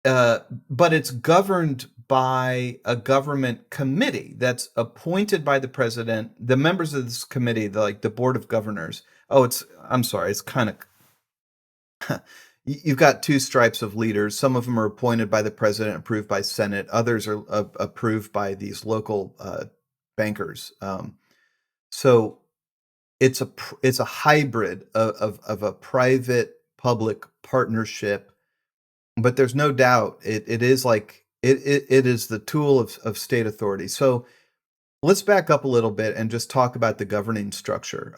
but it's governed by a government committee that's appointed by the president. The members of this committee, like the board of governors. I'm sorry, it's kind of you've got two stripes of leaders. Some of them are appointed by the president, approved by Senate. Others are approved by these local bankers. So it's a hybrid of a private public partnership, but there's no doubt it is like it is the tool of state authority. So let's back up a little bit and just talk about the governing structure.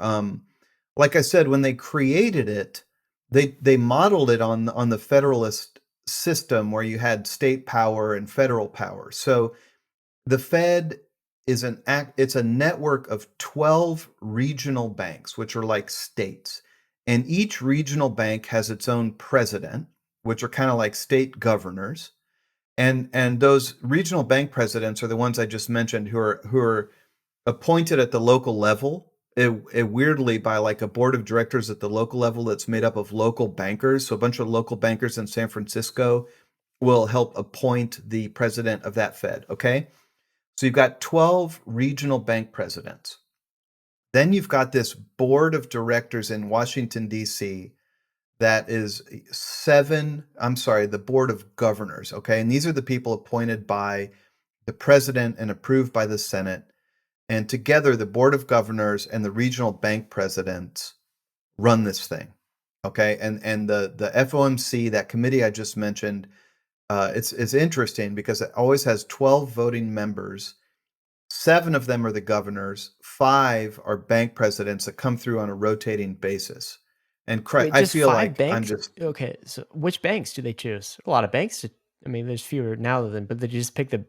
Like I said, when they created it, they modeled it on the federalist system where you had state power and federal power. So the Fed it's a network of 12 regional banks, which are like states. And each regional bank has its own president, which are kind of like state governors. And those regional bank presidents are the ones I just mentioned who are appointed at the local level. It weirdly by like a board of directors at the local level that's made up of local bankers. So a bunch of local bankers in San Francisco will help appoint the president of that Fed, okay? So you've got 12 regional bank presidents. Then you've got this board of directors in Washington, D.C. that is the board of governors, okay? And these are the people appointed by the president and approved by the Senate. And together, the board of governors and the regional bank presidents run this thing, okay? And the FOMC, that committee I just mentioned, it's interesting because it always has 12 voting members. 7 of them are the governors. 5 are bank presidents that come through on a rotating basis. And Wait, I just feel 5 like I'm banks? just Okay, so which banks do they choose? A lot of banks. I mean, there's fewer now than, but they just pick the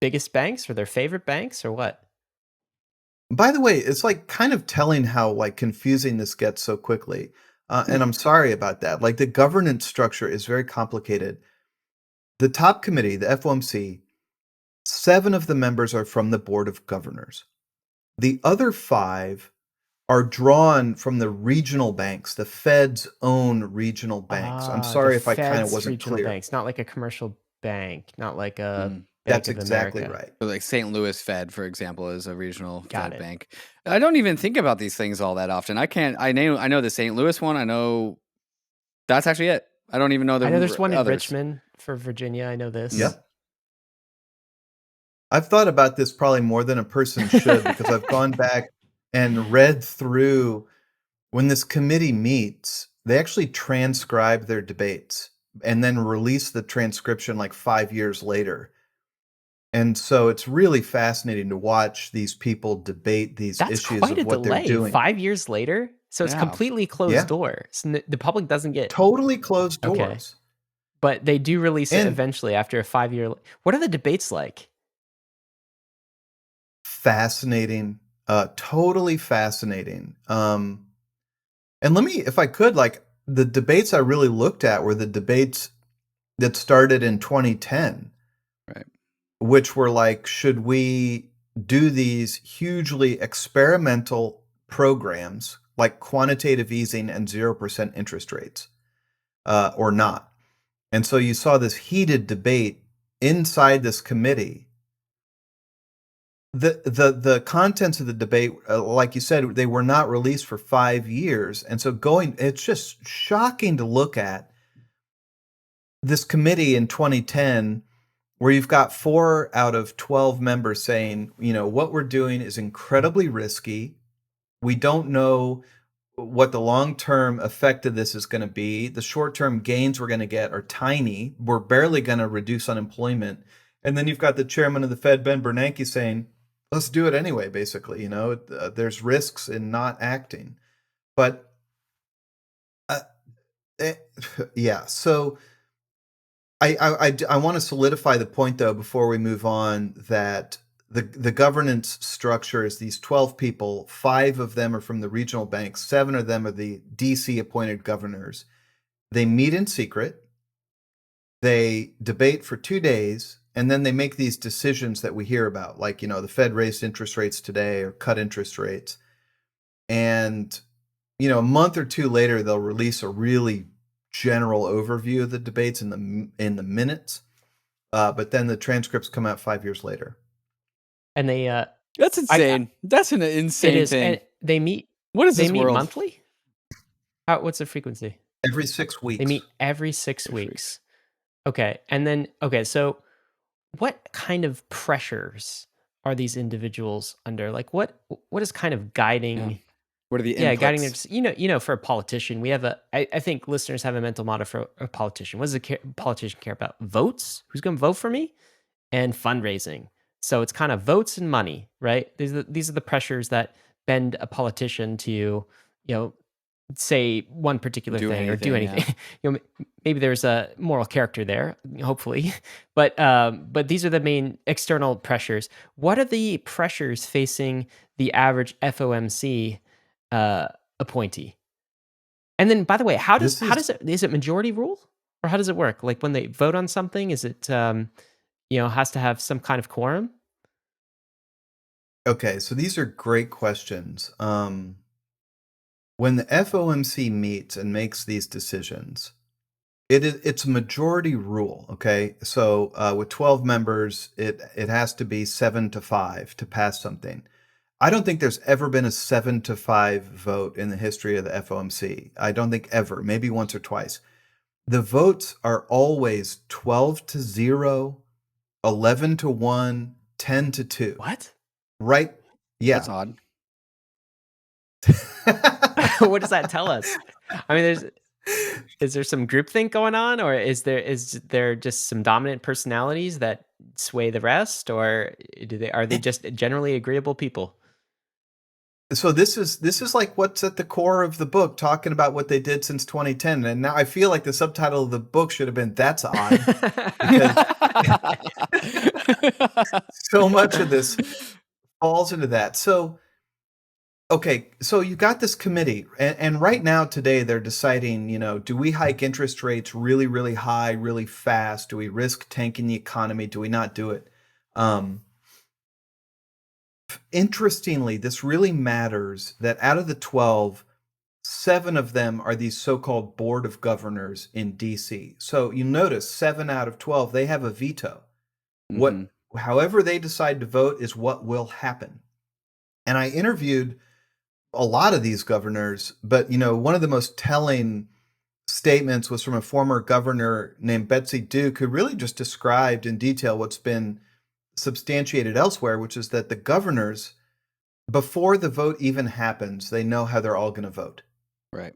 biggest banks or their favorite banks or what? By the way, it's like kind of telling how like confusing this gets so quickly. And I'm sorry about that. Like the governance structure is very complicated. The top committee, the FOMC, 7 of the members are from the board of governors. The other 5 are drawn from the regional banks, the Fed's own regional banks. I'm The sorry if I kind of Fed's wasn't regional clear. banks, not like a commercial bank, not like a Mm. Bank That's of exactly America. right. So like St. Louis Fed, for example, is a regional Got Fed it. bank. I don't even think about these things all that often. I know the St. Louis one. I know that's actually it. I don't even know the I know there's one in others. Richmond for Virginia. I know this. Yep. I've thought about this probably more than a person should because I've gone back and read through when this committee meets, they actually transcribe their debates and then release the transcription like 5 years later. And so it's really fascinating to watch these people debate these That's issues quite a of what they're delay. doing. 5 years later? So it's Yeah. completely closed Yeah. door. So the public doesn't get Totally closed Okay. doors. But they do release it And eventually after a 5-year. What are the debates like? fascinating, totally fascinating. And let me, if I could, like the debates I really looked at were the debates that started in 2010, Right. which were like, should we do these hugely experimental programs like quantitative easing and 0% interest rates or not? And so you saw this heated debate inside this committee. The contents of the debate, like you said, they were not released for 5 years. And so it's just shocking to look at this committee in 2010 where you've got 4 out of 12 members saying, what we're doing is incredibly risky. We don't know what the long-term effect of this is going to be. The short-term gains we're going to get are tiny. We're barely going to reduce unemployment. And then you've got the chairman of the Fed, Ben Bernanke, saying, let's do it anyway, basically. There's risks in not acting. But yeah, so I want to solidify the point, though, before we move on, that the governance structure is these 12 people. 5 of them are from the regional banks. 7 of them are the DC appointed governors. They meet in secret. They debate for 2 days, and then they make these decisions that we hear about, like, the Fed raised interest rates today or cut interest rates. And, a month or 2 later, they'll release a really general overview of the debates in the minutes. But then the transcripts come out 5 years later. And they That's insane. That's an insane it is, thing. and they meet. What is They this meet world? monthly. What's the frequency? Every 6 weeks. They meet every 6 Every weeks. Okay, and then so what kind of pressures are these individuals under? Like what is kind of guiding? What are the Yeah, inputs? guiding their, for a politician, we have I think listeners have a mental model for a politician. What does a politician care about? Votes? Who's going to vote for me? And fundraising. So it's kind of votes and money, right? These are the pressures that bend a politician to, say one particular thing or do anything. Maybe there's a moral character there, hopefully, but these are the main external pressures. What are the pressures facing the average FOMC appointee? And then, by the way, is it majority rule, or how does it work? Like when they vote on something, is it has to have some kind of quorum? Okay, so these are great questions. When the FOMC meets and makes these decisions, it's majority rule. Okay, so with 12 members, it has to be 7-5 to pass something. I don't think there's ever been a 7-5 vote in the history of the FOMC. I don't think ever, maybe once or twice. The votes are always 12-0, 11-1, 10-2. What? Right? That's Yeah. odd. What does that tell us? I mean, is there some groupthink going on, or is there just some dominant personalities that sway the rest, or are they just generally agreeable people? So this is like what's at the core of the book, talking about what they did since 2010. And now I feel like the subtitle of the book should have been "That's Odd," because so much of this falls into that. So, okay, so you got this committee, and right now today they're deciding, do we hike interest rates really, really high, really fast? Do we risk tanking the economy? Do we not do it? Interestingly, this really matters that out of the 12, 7 of them are these so-called board of governors in DC. So you notice 7 out of 12, they have a veto. However they decide to vote is what will happen. And I interviewed a lot of these governors, but one of the most telling statements was from a former governor named Betsy Duke, who really just described in detail what's been substantiated elsewhere, which is that the governors, before the vote even happens, they know how they're all going to vote. Right.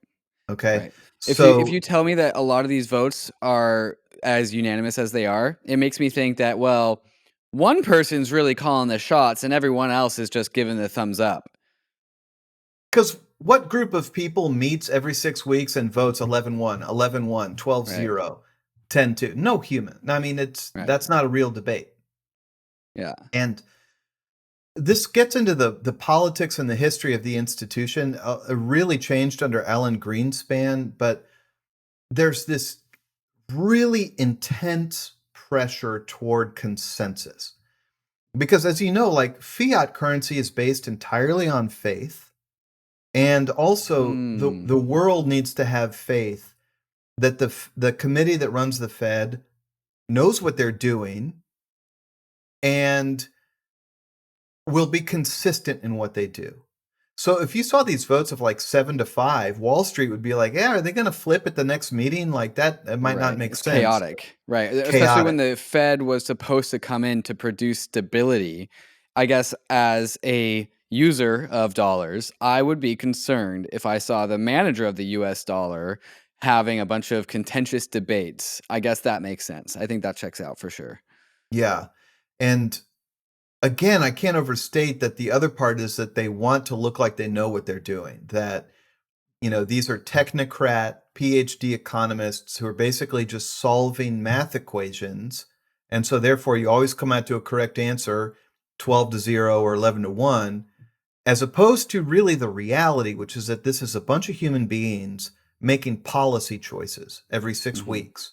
Okay. Right. If you tell me that a lot of these votes are as unanimous as they are, it makes me think that, well, one person's really calling the shots and everyone else is just giving the thumbs up. Because what group of people meets every 6 weeks and votes 11-1, 11-1, 12-0, 10-2? No human. I mean, that's not a real debate. Yeah. And this gets into the politics and the history of the institution. It really changed under Alan Greenspan, but there's this really intense pressure toward consensus. Because as you know, like fiat currency is based entirely on faith. And also the world needs to have faith that the committee that runs the Fed knows what they're doing and will be consistent in what they do. So if you saw these votes of like 7-5, Wall Street would be like, yeah, are they going to flip at the next meeting? Like that, it might not make sense. Chaotic, right? Especially when the Fed was supposed to come in to produce stability. I guess as a user of dollars, I would be concerned if I saw the manager of the US dollar having a bunch of contentious debates. I guess that makes sense. I think that checks out for sure. Yeah. And again, I can't overstate that the other part is that they want to look like they know what they're doing. That, these are technocrat, PhD economists who are basically just solving math equations. And so therefore you always come out to a correct answer, 12-0 or 11-1, as opposed to really the reality, which is that this is a bunch of human beings making policy choices every 6 weeks.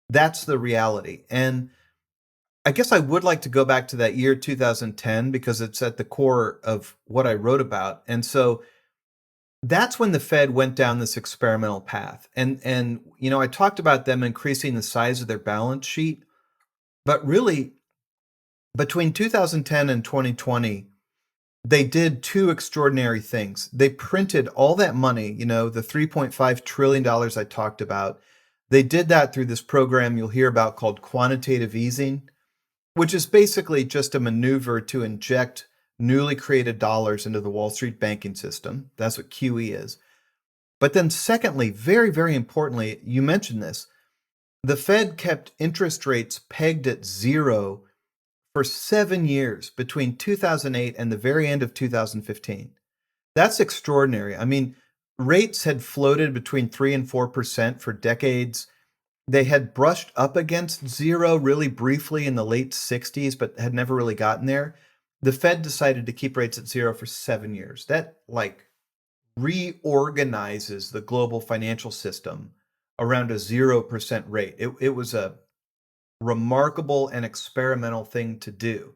That's the reality. And I guess I would like to go back to that year 2010 because it's at the core of what I wrote about. And so that's when the Fed went down this experimental path. And I talked about them increasing the size of their balance sheet, but really between 2010 and 2020, they did 2 extraordinary things. They printed all that money, the $3.5 trillion I talked about. They did that through this program you'll hear about called quantitative easing, which is basically just a maneuver to inject newly created dollars into the Wall Street banking system. That's what QE is. But then secondly, very, very importantly, you mentioned this, the Fed kept interest rates pegged at 0 for 7 years between 2008 and the very end of 2015. That's extraordinary. I mean, rates had floated between 3 and 4% for decades. They had brushed up against 0 really briefly in the late 60s, but had never really gotten there. The Fed decided to keep rates at 0 for 7 years. That reorganizes the global financial system around a 0% rate. It was a remarkable and experimental thing to do.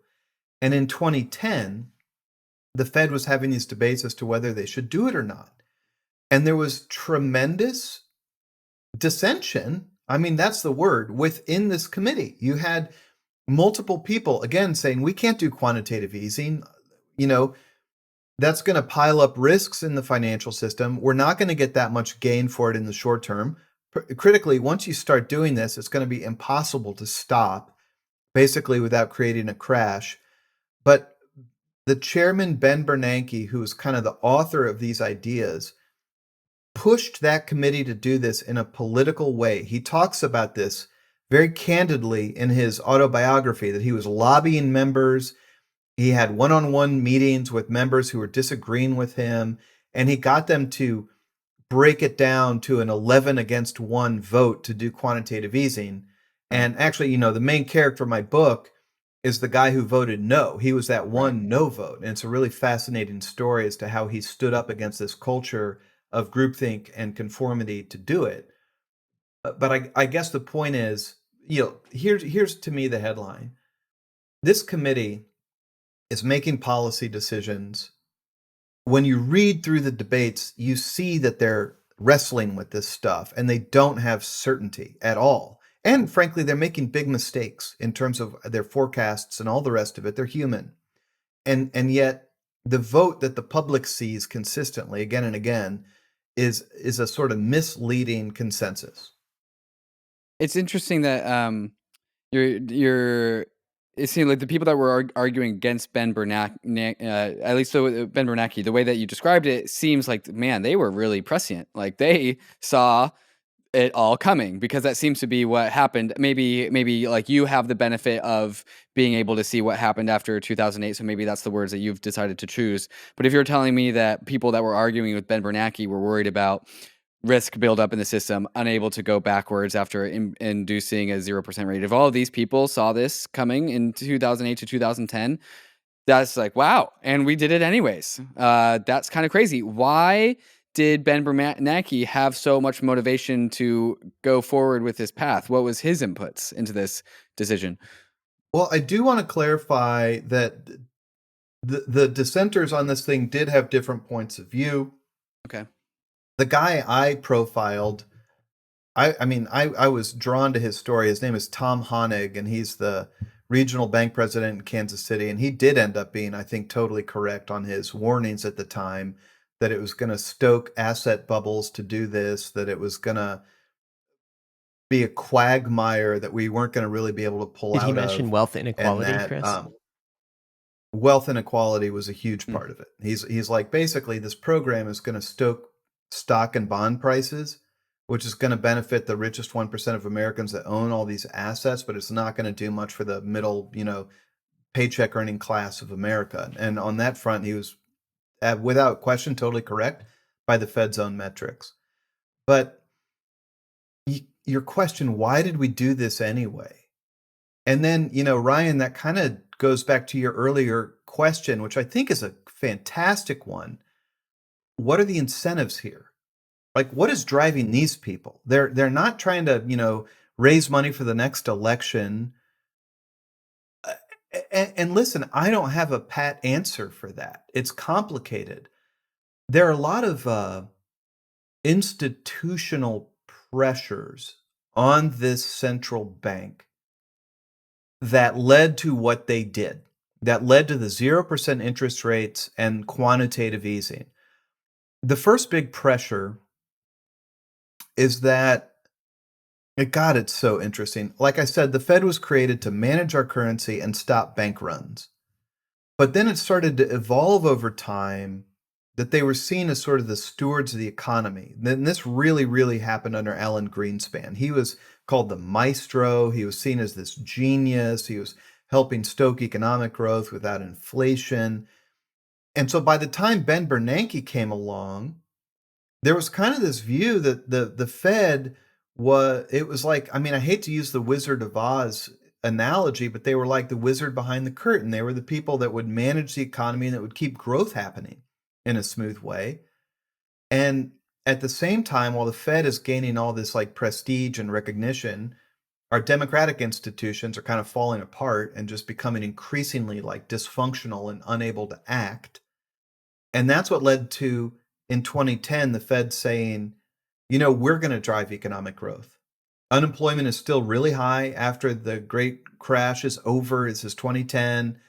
And in 2010, the Fed was having these debates as to whether they should do it or not. And there was tremendous dissension. I mean, that's the word, within this committee. You had multiple people, again, saying, we can't do quantitative easing. you know, that's going to pile up risks in the financial system. We're not going to get that much gain for it in the short term. Critically, once you start doing this, it's going to be impossible to stop, basically without creating a crash. But the chairman, Ben Bernanke, who is kind of the author of these ideas, pushed that committee to do this in a political way. He talks about this very candidly in his autobiography, that he was lobbying members. He had one-on-one meetings with members who were disagreeing with him, and he got them to break it down to an 11-against-1 vote to do quantitative easing. And actually, the main character of my book is the guy who voted no. He was that one no vote. And it's a really fascinating story as to how he stood up against this culture of groupthink and conformity to do it. But I guess the point is, here's to me the headline. This committee is making policy decisions. When you read through the debates, you see that they're wrestling with this stuff and they don't have certainty at all. And frankly, they're making big mistakes in terms of their forecasts and all the rest of it. They're human. And yet the vote that the public sees consistently again and again is a sort of misleading consensus. It's interesting that it seemed like the people that were arguing against Ben Bernanke, at least so Ben Bernanke, the way that you described it seems like, man, they were really prescient. Like they saw it all coming, because that seems to be what happened. Maybe like you have the benefit of being able to see what happened after 2008. So maybe that's the words that you've decided to choose. But if you're telling me that people that were arguing with Ben Bernanke were worried about risk buildup in the system, unable to go backwards after inducing a 0% rate, if all of these people saw this coming in 2008 to 2010, that's like, wow. And we did it anyways. That's kind of crazy. Why did Ben Bernanke have so much motivation to go forward with this path? What was his inputs into this decision? Well, I do want to clarify that the dissenters on this thing did have different points of view. Okay. The guy I profiled, I was drawn to his story. His name is Tom Honig, and he's the regional bank president in Kansas City. And he did end up being, I think, totally correct on his warnings at the time that it was going to stoke asset bubbles to do this, that it was going to be a quagmire that we weren't going to really be able to pull out of. Did he mention wealth inequality, and that, Chris? Wealth inequality was a huge part of it. He's like, basically, this program is going to stoke stock and bond prices, which is going to benefit the richest 1% of Americans that own all these assets, but it's not going to do much for the middle, paycheck earning class of America. And on that front, he was, without question, totally correct by the Fed's own metrics. But your question, why did we do this anyway? And then, Ryan, that kind of goes back to your earlier question, which I think is a fantastic one. What are the incentives here? Like, what is driving these people? They're not trying to, raise money for the next election. And listen, I don't have a pat answer for that. It's complicated. There are a lot of institutional pressures on this central bank that led to what they did, that led to the 0% interest rates and quantitative easing. The first big pressure is that, God, it's so interesting. Like I said, the Fed was created to manage our currency and stop bank runs. But then it started to evolve over time that they were seen as sort of the stewards of the economy. Then this really, really happened under Alan Greenspan. He was called the maestro. He was seen as this genius. He was helping stoke economic growth without inflation. And so by the time Ben Bernanke came along, there was kind of this view that the Fed was like, I hate to use the Wizard of Oz analogy, but they were like the wizard behind the curtain. They were the people that would manage the economy and that would keep growth happening in a smooth way. And at the same time, while the Fed is gaining all this like prestige and recognition, our democratic institutions are kind of falling apart and just becoming increasingly like dysfunctional and unable to act. And that's what led to, in 2010, the Fed saying, we're going to drive economic growth. Unemployment is still really high after the great crash is over. This is 2010.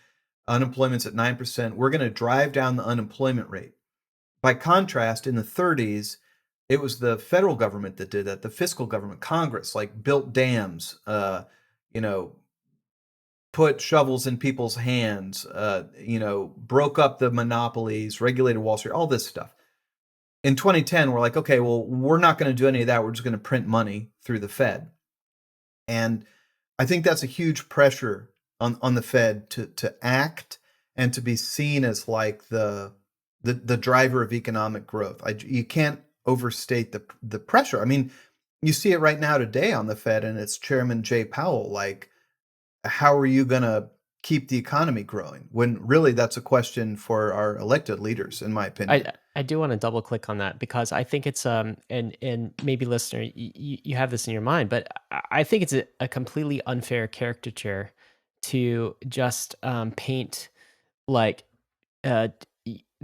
Unemployment's at 9%. We're going to drive down the unemployment rate. By contrast, in the 30s, it was the federal government that did that. The fiscal government, Congress, like built dams, you know, put shovels in people's hands, you know, broke up the monopolies, regulated Wall Street, all this stuff. In 2010, we're like, okay, well, we're not going to do any of that. We're just going to print money through the Fed. And I think that's a huge pressure on the Fed to act and to be seen as like the driver of economic growth. You can't overstate the pressure. I mean, you see it right now today on the Fed and its chairman, Jay Powell. Like, how are you going to keep the economy growing? When really that's a question for our elected leaders, in my opinion. I do want to double click on that because I think it's and maybe listener you have this in your mind, but I think it's a completely unfair caricature to just paint like the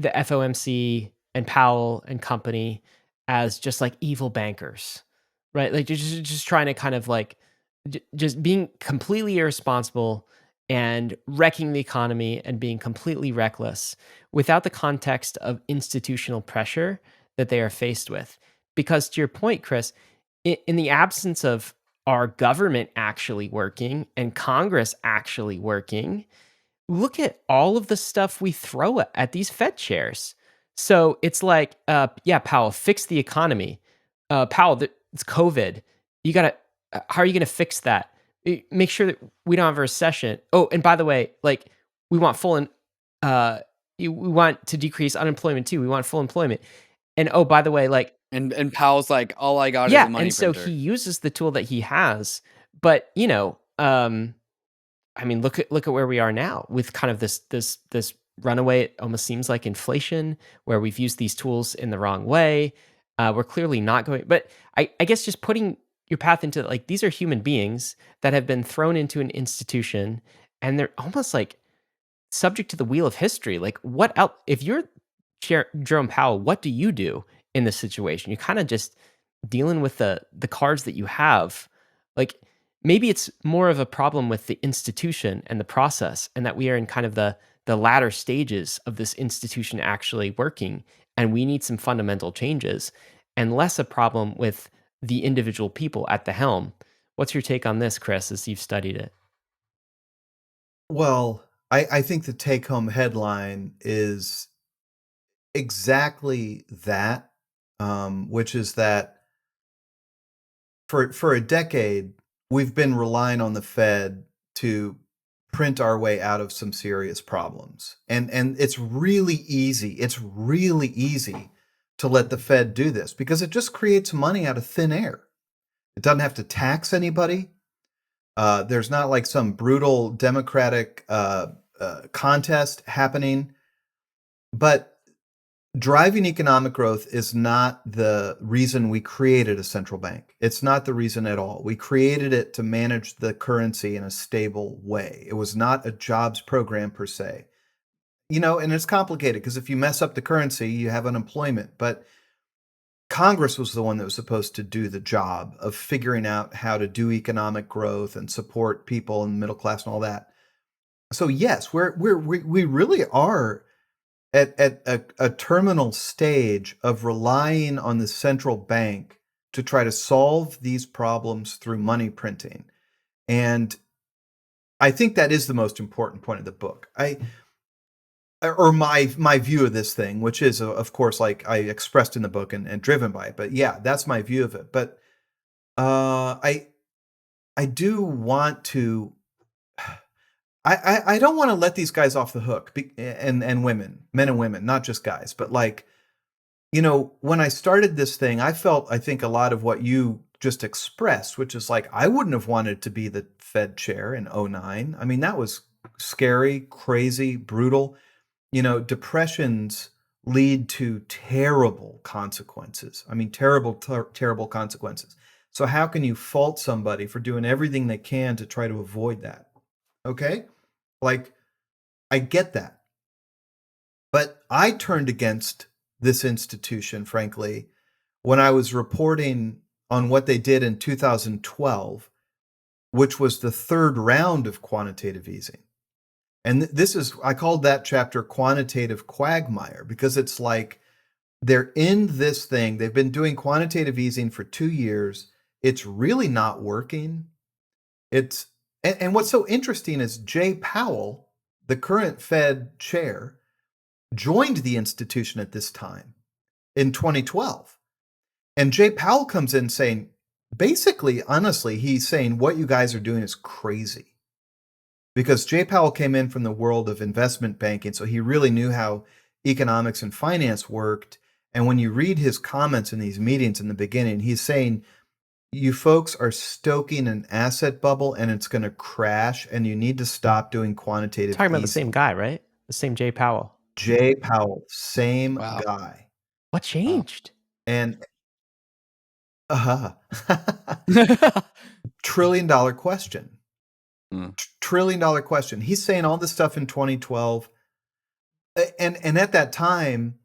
FOMC and Powell and company as just like evil bankers, right? Like just trying to kind of like just being completely irresponsible and wrecking the economy and being completely reckless without the context of institutional pressure that they are faced with. Because to your point, Chris, in the absence of our government actually working and Congress actually working, look at all of the stuff we throw at these Fed chairs. So it's like, yeah, Powell, fix the economy. Powell, it's COVID. You gotta. How are you gonna fix that? Make sure that we don't have a recession. Oh, and by the way, like we want we want to decrease unemployment too. We want full employment. And oh, by the way, like And Powell's like, all I got is yeah, a money and so printer. he uses the tool that he has, but you know, I mean, look at where we are now with kind of this runaway. It almost seems like inflation, where we've used these tools in the wrong way. We're clearly not going. But I guess just putting your path into like these are human beings that have been thrown into an institution, and they're almost like subject to the wheel of history. Like, what else? If you're Jerome Powell, what do you do in this situation? You're kind of just dealing with the cards that you have. Like, maybe it's more of a problem with the institution and the process, and that we are in kind of the latter stages of this institution actually working, and we need some fundamental changes, and less a problem with the individual people at the helm. What's your take on this, Chris, as you've studied it? Well, I think the take home headline is exactly that, which is that for a decade, we've been relying on the Fed to print our way out of some serious problems. And it's really easy. It's really easy to let the Fed do this because it just creates money out of thin air. It doesn't have to tax anybody. There's not like some brutal democratic contest happening. But driving economic growth is not the reason we created a central bank. It's not the reason at all. We created it to manage the currency in a stable way. It was not a jobs program per se. You know, and it's complicated because if you mess up the currency, you have unemployment. But Congress was the one that was supposed to do the job of figuring out how to do economic growth and support people in the middle class and all that. So yes, we really are at a terminal stage of relying on the central bank to try to solve these problems through money printing. And I think that is the most important point of the book. Or my view of this thing, which is, of course, like I expressed in the book and driven by it. But yeah, that's my view of it. But I do want to. I don't want to let these guys off the hook, and women, men and women, not just guys, but like, you know, when I started this thing, I think a lot of what you just expressed, which is like, I wouldn't have wanted to be the Fed chair in '09. I mean, that was scary, crazy, brutal. You know, depressions lead to terrible consequences. I mean, terrible consequences. So how can you fault somebody for doing everything they can to try to avoid that? Okay? Like, I get that. But I turned against this institution, frankly, when I was reporting on what they did in 2012, which was the third round of quantitative easing. And this is, I called that chapter quantitative quagmire, because it's like they're in this thing. They've been doing quantitative easing for 2 years. It's really not working. And what's so interesting is Jay Powell, the current Fed chair, joined the institution at this time in 2012. And Jay Powell comes in saying, basically, honestly, he's saying what you guys are doing is crazy. Because Jay Powell came in from the world of investment banking, so he really knew how economics and finance worked. And when you read his comments in these meetings in the beginning, he's saying, you folks are stoking an asset bubble and it's going to crash, and you need to stop doing quantitative Talking about the easing. same guy, right? The same Jay Powell. Jay Powell, same Wow. guy. What changed? And trillion dollar question. Trillion dollar question. He's saying all this stuff in 2012. And at that time,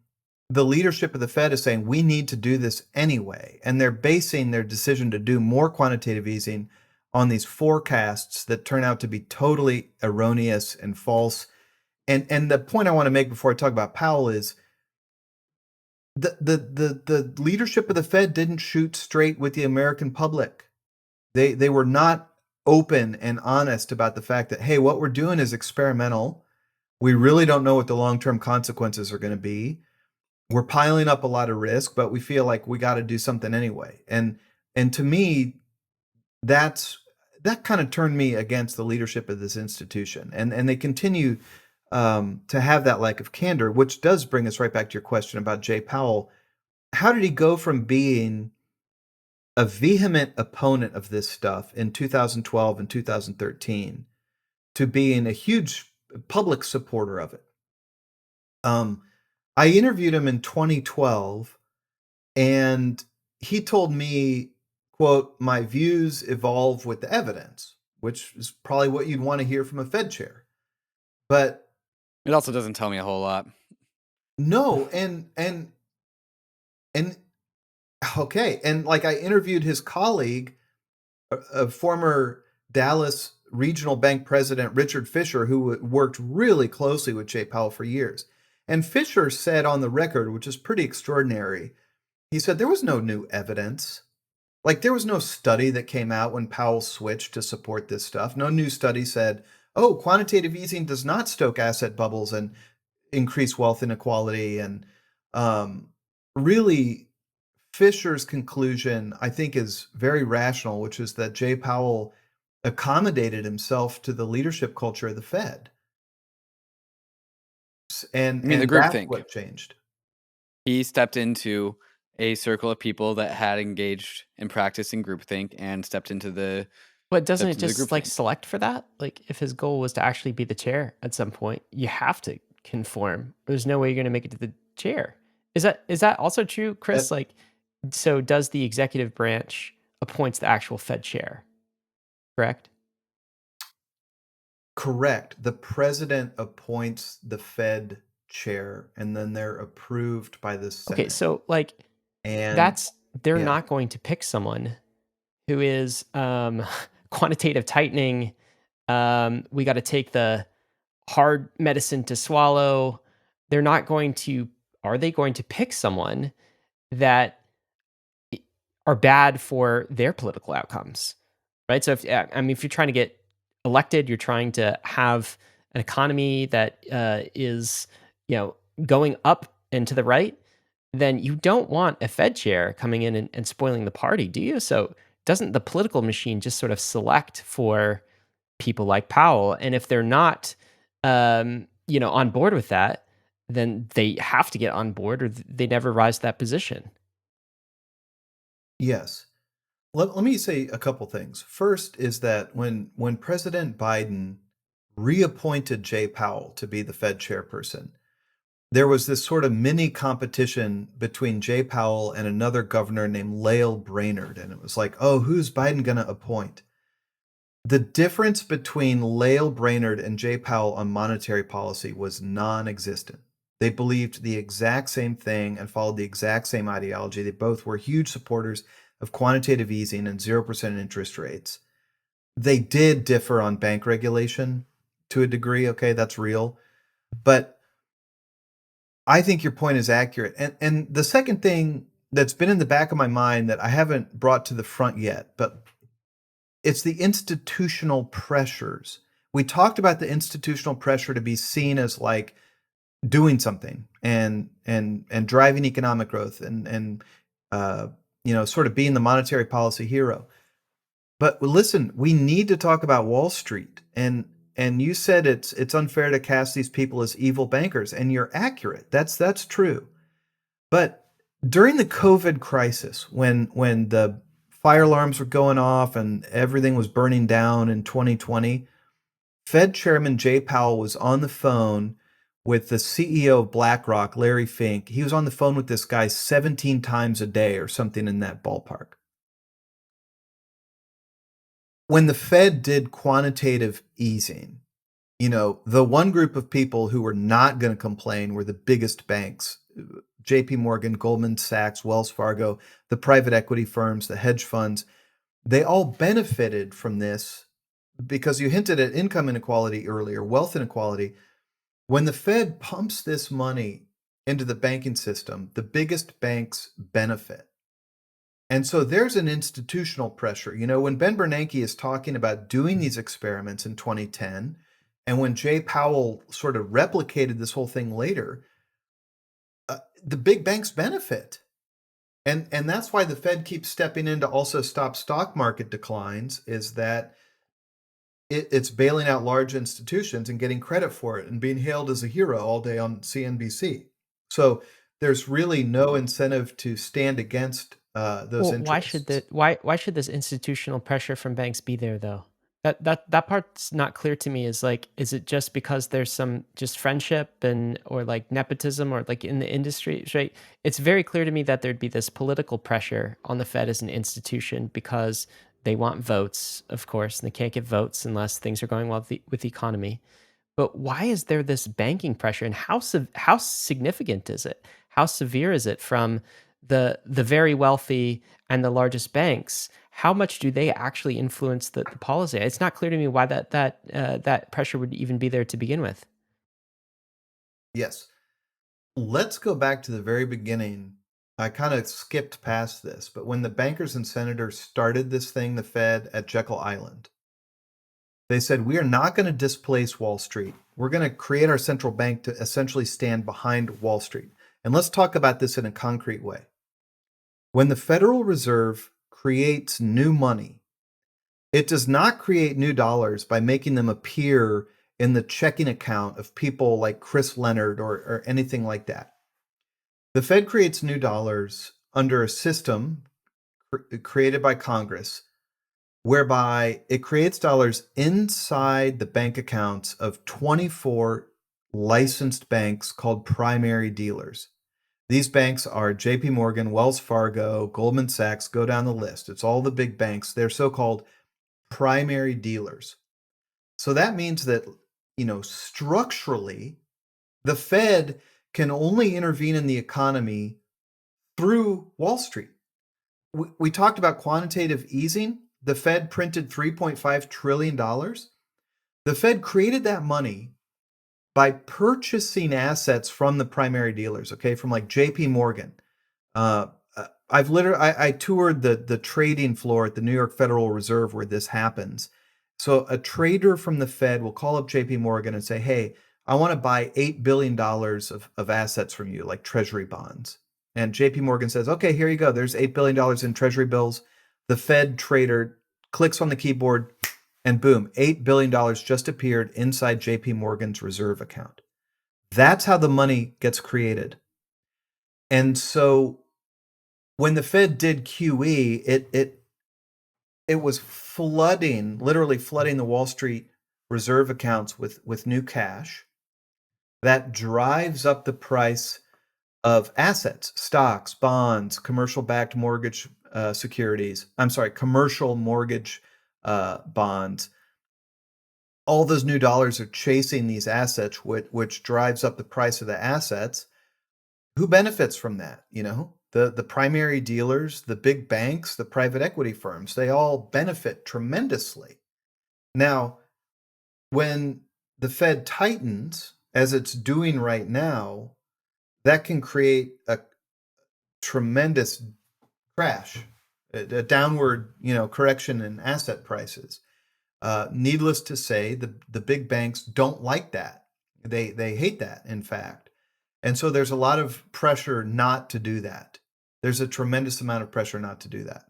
the leadership of the Fed is saying we need to do this anyway. And they're basing their decision to do more quantitative easing on these forecasts that turn out to be totally erroneous and false. And the point I want to make before I talk about Powell is the leadership of the Fed didn't shoot straight with the American public. They were not open and honest about the fact that, hey, what we're doing is experimental. We really don't know what the long-term consequences are going to be. We're piling up a lot of risk, but we feel like we got to do something anyway. And to me, that kind of turned me against the leadership of this institution. And they continue to have that lack of candor, which does bring us right back to your question about Jay Powell. How did he go from being a vehement opponent of this stuff in 2012 and 2013 to being a huge public supporter of it? I interviewed him in 2012, and he told me, quote, my views evolve with the evidence, which is probably what you'd want to hear from a Fed chair. But It also doesn't tell me a whole lot. no, and okay, and like I interviewed his colleague, a former Dallas regional bank president, Richard Fisher, who worked really closely with Jay Powell for years. And Fisher said on the record, which is pretty extraordinary, he said there was no new evidence. Like there was no study that came out when Powell switched to support this stuff. No new study said, oh, quantitative easing does not stoke asset bubbles and increase wealth inequality. And really, Fisher's conclusion, I think, is very rational, which is that Jay Powell accommodated himself to the leadership culture of the Fed. And, I mean, the and group that's think. what changed. He stepped into a circle of people that had engaged in practicing groupthink and stepped into the But doesn't it stepped into the just like groupthink. select for that? Like if his goal was to actually be the chair at some point, you have to conform. There's no way you're going to make it to the chair. Is that also true, Chris? Like, so does the executive branch appoints the actual Fed chair, correct? Correct. The president appoints the Fed chair, and then they're approved by the Senate. Okay, so like and they're yeah. not going to pick someone who is quantitative tightening. We got to take the hard medicine to swallow. They're not going to. Are they going to pick someone that are bad for their political outcomes? Right. So if you're trying to get elected, you're trying to have an economy that is going up and to the right, then you don't want a Fed chair coming in and spoiling the party, do you? So doesn't the political machine just sort of select for people like Powell? And if they're not, on board with that, then they have to get on board or they never rise to that position. Yes. Let me say a couple things. First is that when President Biden reappointed Jay Powell to be the Fed chairperson, there was this sort of mini competition between Jay Powell and another governor named Lael Brainerd. And it was like, oh, who's Biden going to appoint? The difference between Lael Brainerd and Jay Powell on monetary policy was non-existent. They believed the exact same thing and followed the exact same ideology. They both were huge supporters of quantitative easing and 0% interest rates. They did differ on bank regulation. to a degree. Okay, that's real. But I think your point is accurate. And the second thing that's been in the back of my mind that I haven't brought to the front yet, but it's the institutional pressures. We talked about the institutional pressure to be seen as like doing something and driving economic growth and sort of being the monetary policy hero. But listen, we need to talk about Wall Street. And you said it's unfair to cast these people as evil bankers, and you're accurate. That's true. But during the COVID crisis, when the fire alarms were going off and everything was burning down in 2020, Fed Chairman Jay Powell was on the phone with the CEO of BlackRock, Larry Fink. He was on the phone with this guy 17 times a day or something in that ballpark. When the Fed did quantitative easing, the one group of people who were not going to complain were the biggest banks, JP Morgan, Goldman Sachs, Wells Fargo, the private equity firms, the hedge funds. They all benefited from this because you hinted at income inequality earlier, wealth inequality. When the Fed pumps this money into the banking system, the biggest banks benefit. And so there's an institutional pressure. When Ben Bernanke is talking about doing these experiments in 2010, and when Jay Powell sort of replicated this whole thing later, the big banks benefit. And that's why the Fed keeps stepping in to also stop stock market declines, is that it's bailing out large institutions and getting credit for it and being hailed as a hero all day on CNBC. So there's really no incentive to stand against those interests. Why should this institutional pressure from banks be there though? That part's not clear to me. Is like, is it just because there's some just friendship or like nepotism or like in the industry, right? It's very clear to me that there'd be this political pressure on the Fed as an institution because they want votes, of course, and they can't get votes unless things are going well with the economy. But why is there this banking pressure, and how significant is it? How severe is it from the very wealthy and the largest banks? How much do they actually influence the policy? It's not clear to me why that pressure would even be there to begin with. Yes. Let's go back to the very beginning. I kind of skipped past this, but when the bankers and senators started this thing, the Fed at Jekyll Island, they said, we are not going to displace Wall Street. We're going to create our central bank to essentially stand behind Wall Street. And let's talk about this in a concrete way. When the Federal Reserve creates new money, it does not create new dollars by making them appear in the checking account of people like Chris Leonard or anything like that. The Fed creates new dollars under a system created by Congress whereby it creates dollars inside the bank accounts of 24 licensed banks called primary dealers. These banks are JP Morgan, Wells Fargo, Goldman Sachs, go down the list. It's all the big banks. They're so-called primary dealers. So that means that, structurally, the Fed can only intervene in the economy through Wall Street. We talked about quantitative easing. The Fed printed $3.5 trillion. The Fed created that money by purchasing assets from the primary dealers, okay, from like JP Morgan. I toured the trading floor at the New York Federal Reserve where this happens. So a trader from the Fed will call up JP Morgan and say, hey, I want to buy $8 billion of assets from you, like treasury bonds. And JP Morgan says, okay, here you go. There's $8 billion in treasury bills. The Fed trader clicks on the keyboard and boom, $8 billion just appeared inside JP Morgan's reserve account. That's how the money gets created. And so when the Fed did QE, it was literally flooding the Wall Street reserve accounts with new cash. That drives up the price of assets, stocks, bonds, commercial-backed mortgage securities. Commercial mortgage bonds. All those new dollars are chasing these assets, which drives up the price of the assets. Who benefits from that? The primary dealers, the big banks, the private equity firms, they all benefit tremendously. Now, when the Fed tightens, as it's doing right now, that can create a tremendous crash, a downward, correction in asset prices. Needless to say, the big banks don't like that. They hate that, in fact. And so there's a lot of pressure not to do that. There's a tremendous amount of pressure not to do that.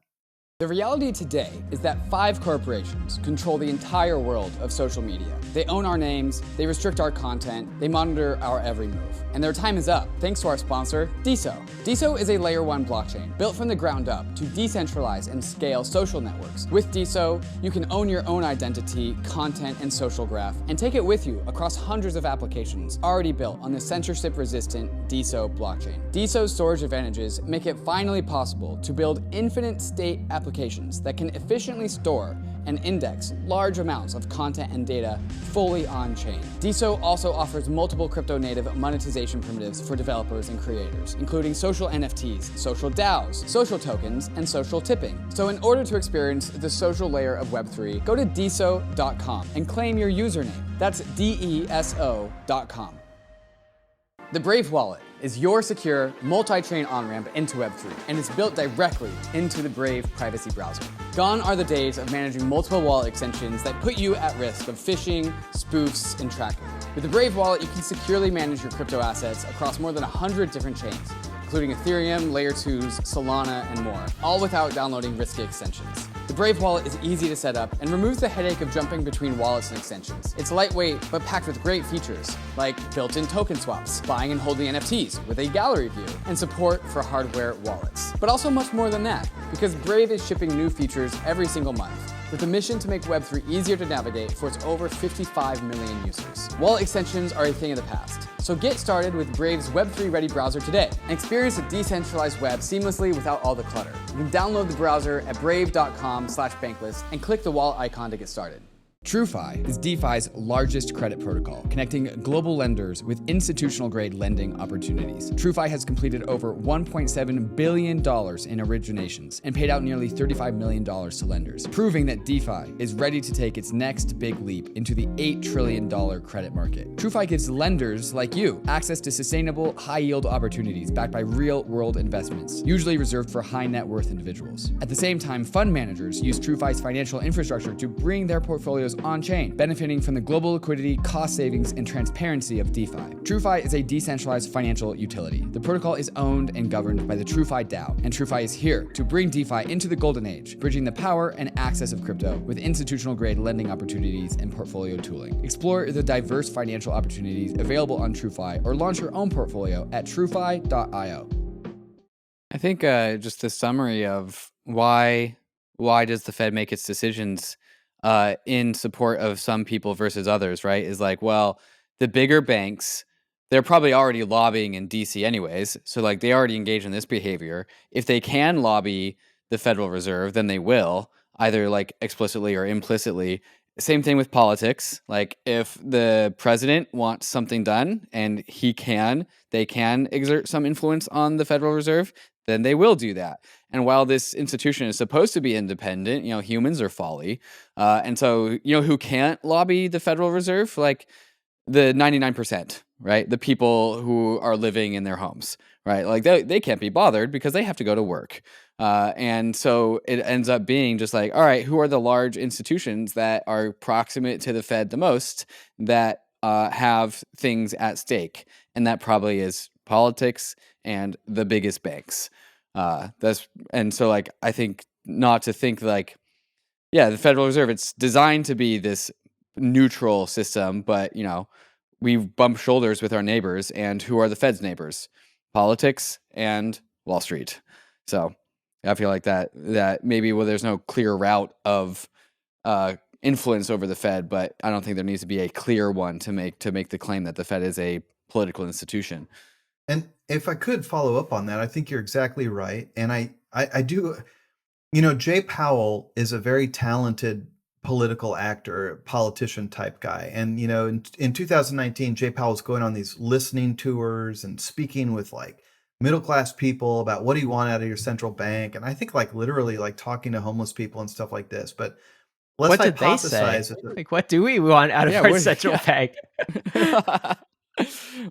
The reality today is that 5 corporations control the entire world of social media. They own our names, they restrict our content, they monitor our every move. And their time is up, thanks to our sponsor, DESO. DESO is a layer 1 blockchain built from the ground up to decentralize and scale social networks. With DESO, you can own your own identity, content, and social graph, and take it with you across hundreds of applications already built on the censorship-resistant DESO blockchain. DESO's storage advantages make it finally possible to build infinite state applications that can efficiently store and index large amounts of content and data fully on-chain. DESO also offers multiple crypto-native monetization primitives for developers and creators, including social NFTs, social DAOs, social tokens, and social tipping. So in order to experience the social layer of Web3, go to DESO.com and claim your username. That's DESO.com. The Brave Wallet is your secure multi-chain on-ramp into Web3, and it's built directly into the Brave privacy browser. Gone are the days of managing multiple wallet extensions that put you at risk of phishing, spoofs, and tracking. With the Brave Wallet, you can securely manage your crypto assets across more than 100 different chains, including Ethereum, Layer 2s, Solana, and more, all without downloading risky extensions. The Brave Wallet is easy to set up and removes the headache of jumping between wallets and extensions. It's lightweight, but packed with great features, like built-in token swaps, buying and holding NFTs with a gallery view, and support for hardware wallets. But also much more than that, because Brave is shipping new features every single month, with a mission to make Web3 easier to navigate for its over 55 million users. Wallet extensions are a thing of the past, so get started with Brave's Web3 ready browser today and experience a decentralized web seamlessly without all the clutter. You can download the browser at brave.com/bankless and click the wallet icon to get started. TRUEFI is DeFi's largest credit protocol, connecting global lenders with institutional-grade lending opportunities. TRUEFI has completed over $1.7 billion in originations and paid out nearly $35 million to lenders, proving that DeFi is ready to take its next big leap into the $8 trillion credit market. TRUEFI gives lenders like you access to sustainable, high-yield opportunities backed by real-world investments, usually reserved for high-net-worth individuals. At the same time, fund managers use TRUEFI's financial infrastructure to bring their portfolios on-chain, benefiting from the global liquidity, cost savings, and transparency of DeFi. TRUEFI is a decentralized financial utility. The protocol is owned and governed by the TRUEFI DAO, and TRUEFI is here to bring DeFi into the golden age, bridging the power and access of crypto with institutional-grade lending opportunities and portfolio tooling. Explore the diverse financial opportunities available on TRUEFI or launch your own portfolio at TRUEFI.io. I think just the summary of why does the Fed make its decisions in support of some people versus others, right? Is like, well, the bigger banks, they're probably already lobbying in DC anyways. So like they already engage in this behavior. If they can lobby the Federal Reserve, then they will, either like explicitly or implicitly. Same thing with politics. Like if the president wants something done and they can exert some influence on the Federal Reserve, then they will do that. And while this institution is supposed to be independent, humans are folly. And so, who can't lobby the Federal Reserve? Like the 99%, right? The people who are living in their homes, right? Like they can't be bothered because they have to go to work. And so it ends up being just like, all right, who are the large institutions that are proximate to the Fed the most that have things at stake? And that probably is politics and the biggest banks. So I think not to think like, yeah, the Federal Reserve, it's designed to be this neutral system, but we bump shoulders with our neighbors, and who are the Fed's neighbors? Politics and Wall Street. So I feel like that maybe there's no clear route of influence over the Fed, but I don't think there needs to be a clear one to make the claim that the Fed is a political institution. And if I could follow up on that, I think you're exactly right. And I do, Jay Powell is a very talented political actor, politician type guy. And, in 2019, Jay Powell was going on these listening tours and speaking with like middle-class people about what do you want out of your central bank. And I think like literally like talking to homeless people and stuff like this. But let's What did they say? hypothesize. Like, what do we want out of Yeah, our what- central yeah. bank?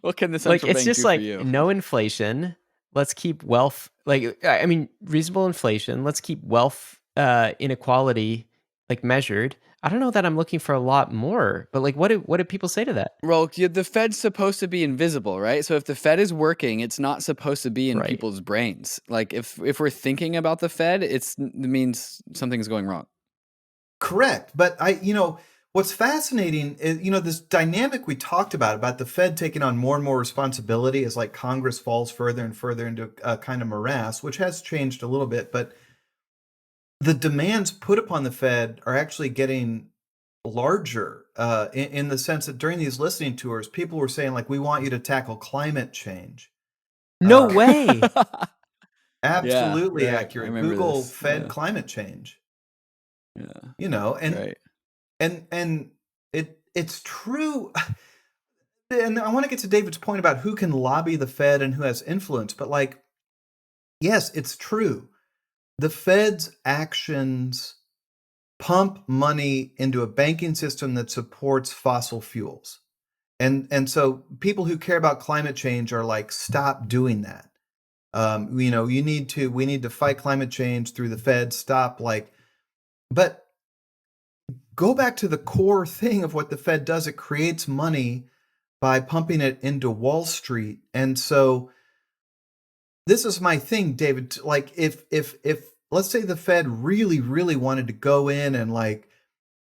What can the Like, central it's bank just do for like you? no inflation. Let's keep wealth, like, I mean, reasonable inflation. Let's keep wealth inequality like measured. I don't know that I'm looking for a lot more, but like, what do people say to that? Well, the Fed's supposed to be invisible, right? So if the Fed is working, it's not supposed to be in Right. people's brains. Like if we're thinking about the Fed, it means something's going wrong. Correct. But what's fascinating is, this dynamic we talked about the Fed taking on more and more responsibility as like Congress falls further and further into a kind of morass, which has changed a little bit, but the demands put upon the Fed are actually getting larger in the sense that during these listening tours, people were saying like, we want you to tackle climate change. No Uh, way. Absolutely right. I accurate. remember Google this. Fed Yeah. climate change. Yeah. And Right. and it's true. And I want to get to David's point about who can lobby the Fed and who has influence, but like, yes, it's true. The Fed's actions pump money into a banking system that supports fossil fuels. And so people who care about climate change are like, stop doing that. We need to fight climate change through the Fed. Stop, but go back to the core thing of what the Fed does. It creates money by pumping it into Wall Street. And so this is my thing, David. Like if let's say the Fed really, really wanted to go in and like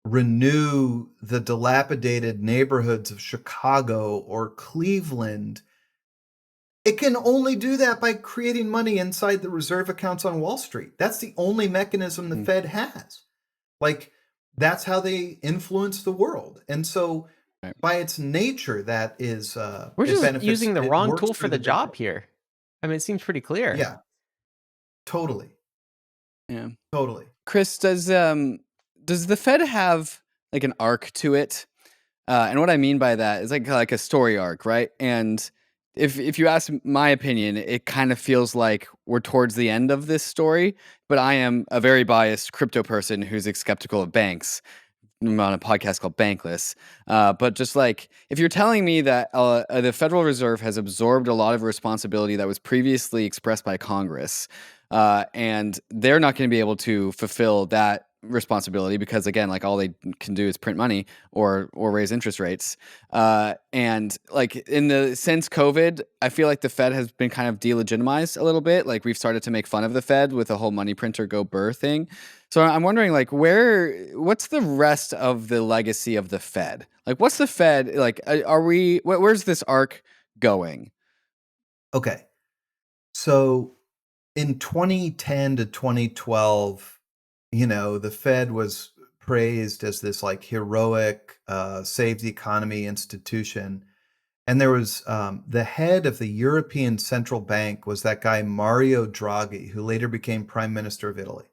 renew the dilapidated neighborhoods of Chicago or Cleveland, it can only do that by creating money inside the reserve accounts on Wall Street. That's the only mechanism the Fed has. Like, that's how they influence the world. And so by its nature, that is We're it just benefits, using the it wrong works tool through for the big job world. here. I mean, it seems pretty clear. Yeah, totally. Yeah. Totally. Chris, does the Fed have like an arc to it? And what I mean by that is like a story arc, right? And if you ask my opinion, it kind of feels like we're towards the end of this story. But I am a very biased crypto person who's skeptical of banks. I'm on a podcast called Bankless. But just like if you're telling me that the Federal Reserve has absorbed a lot of responsibility that was previously expressed by Congress, and they're not going to be able to fulfill that responsibility because again, like all they can do is print money or raise interest rates. And like since COVID, I feel like the Fed has been kind of delegitimized a little bit. Like we've started to make fun of the Fed with the whole money printer go burr thing. So I'm wondering, like, what's the rest of the legacy of the Fed? Like, what's the Fed like? Where's this arc going? Okay. So in 2010 to 2012, the Fed was praised as this like heroic, save the economy institution. And there was the head of the European Central Bank was that guy Mario Draghi, who later became Prime Minister of Italy.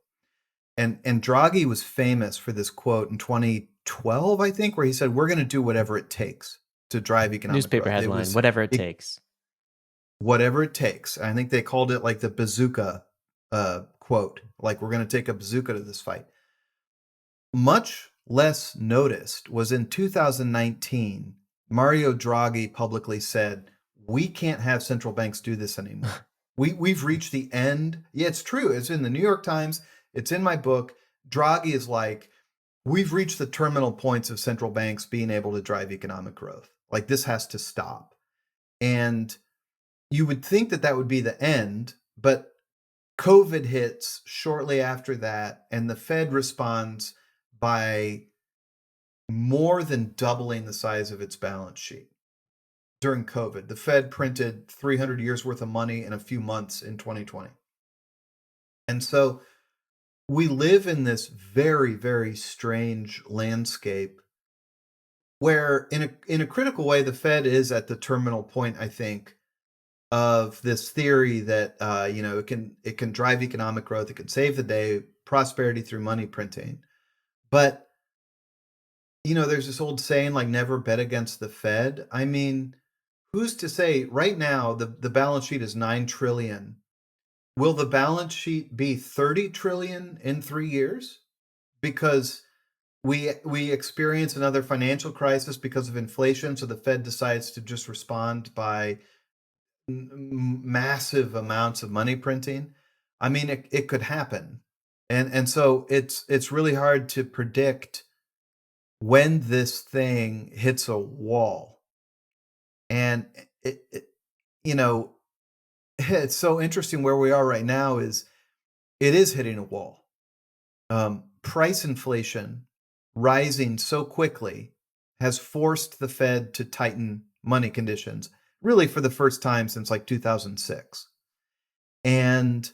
And Draghi was famous for this quote in 2012, I think, where he said, "We're going to do whatever it takes to drive economic Newspaper growth." headline, whatever it takes. Whatever it takes. I think they called it like the bazooka quote, like we're going to take a bazooka to this fight. Much less noticed was in 2019, Mario Draghi publicly said, "We can't have central banks do this anymore. We've reached the end." Yeah, it's true. It's in the New York Times. It's in my book. Draghi is like, we've reached the terminal points of central banks being able to drive economic growth. Like this has to stop. And you would think that would be the end, but COVID hits shortly after that, and the Fed responds by more than doubling the size of its balance sheet. During COVID, the Fed printed 300 years worth of money in a few months in 2020. And so we live in this very, very strange landscape where in a critical way, the Fed is at the terminal point, I think, of this theory that it can drive economic growth, it can save the day, prosperity through money printing. But there's this old saying like never bet against the Fed. I mean, who's to say right now the balance sheet is 9 trillion. Will the balance sheet be 30 trillion in 3 years? Because we experience another financial crisis because of inflation, so the Fed decides to just respond by massive amounts of money printing. I mean, it could happen, and so it's really hard to predict when this thing hits a wall. And it you know, it's so interesting where we are right now is it is hitting a wall. Price inflation rising so quickly has forced the Fed to tighten money conditions, really for the first time since like 2006. And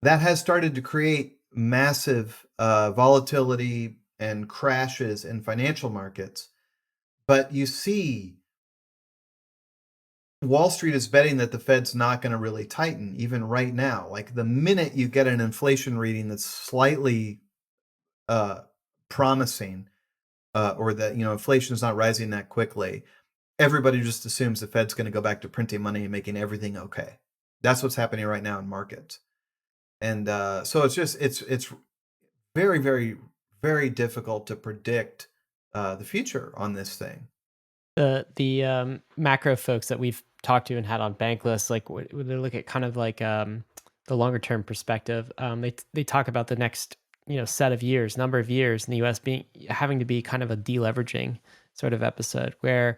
that has started to create massive volatility and crashes in financial markets. But you see, Wall Street is betting that the Fed's not going to really tighten, even right now. Like the minute you get an inflation reading that's slightly uh, promising, or that inflation is not rising that quickly, everybody just assumes the Fed's going to go back to printing money and making everything okay. That's what's happening right now in markets, and so it's very very very difficult to predict the future on this thing. The macro folks that we've talked to and had on Bankless, like when they look at kind of like the longer term perspective, they talk about the next set of years, number of years in the U.S. being having to be kind of a deleveraging sort of episode where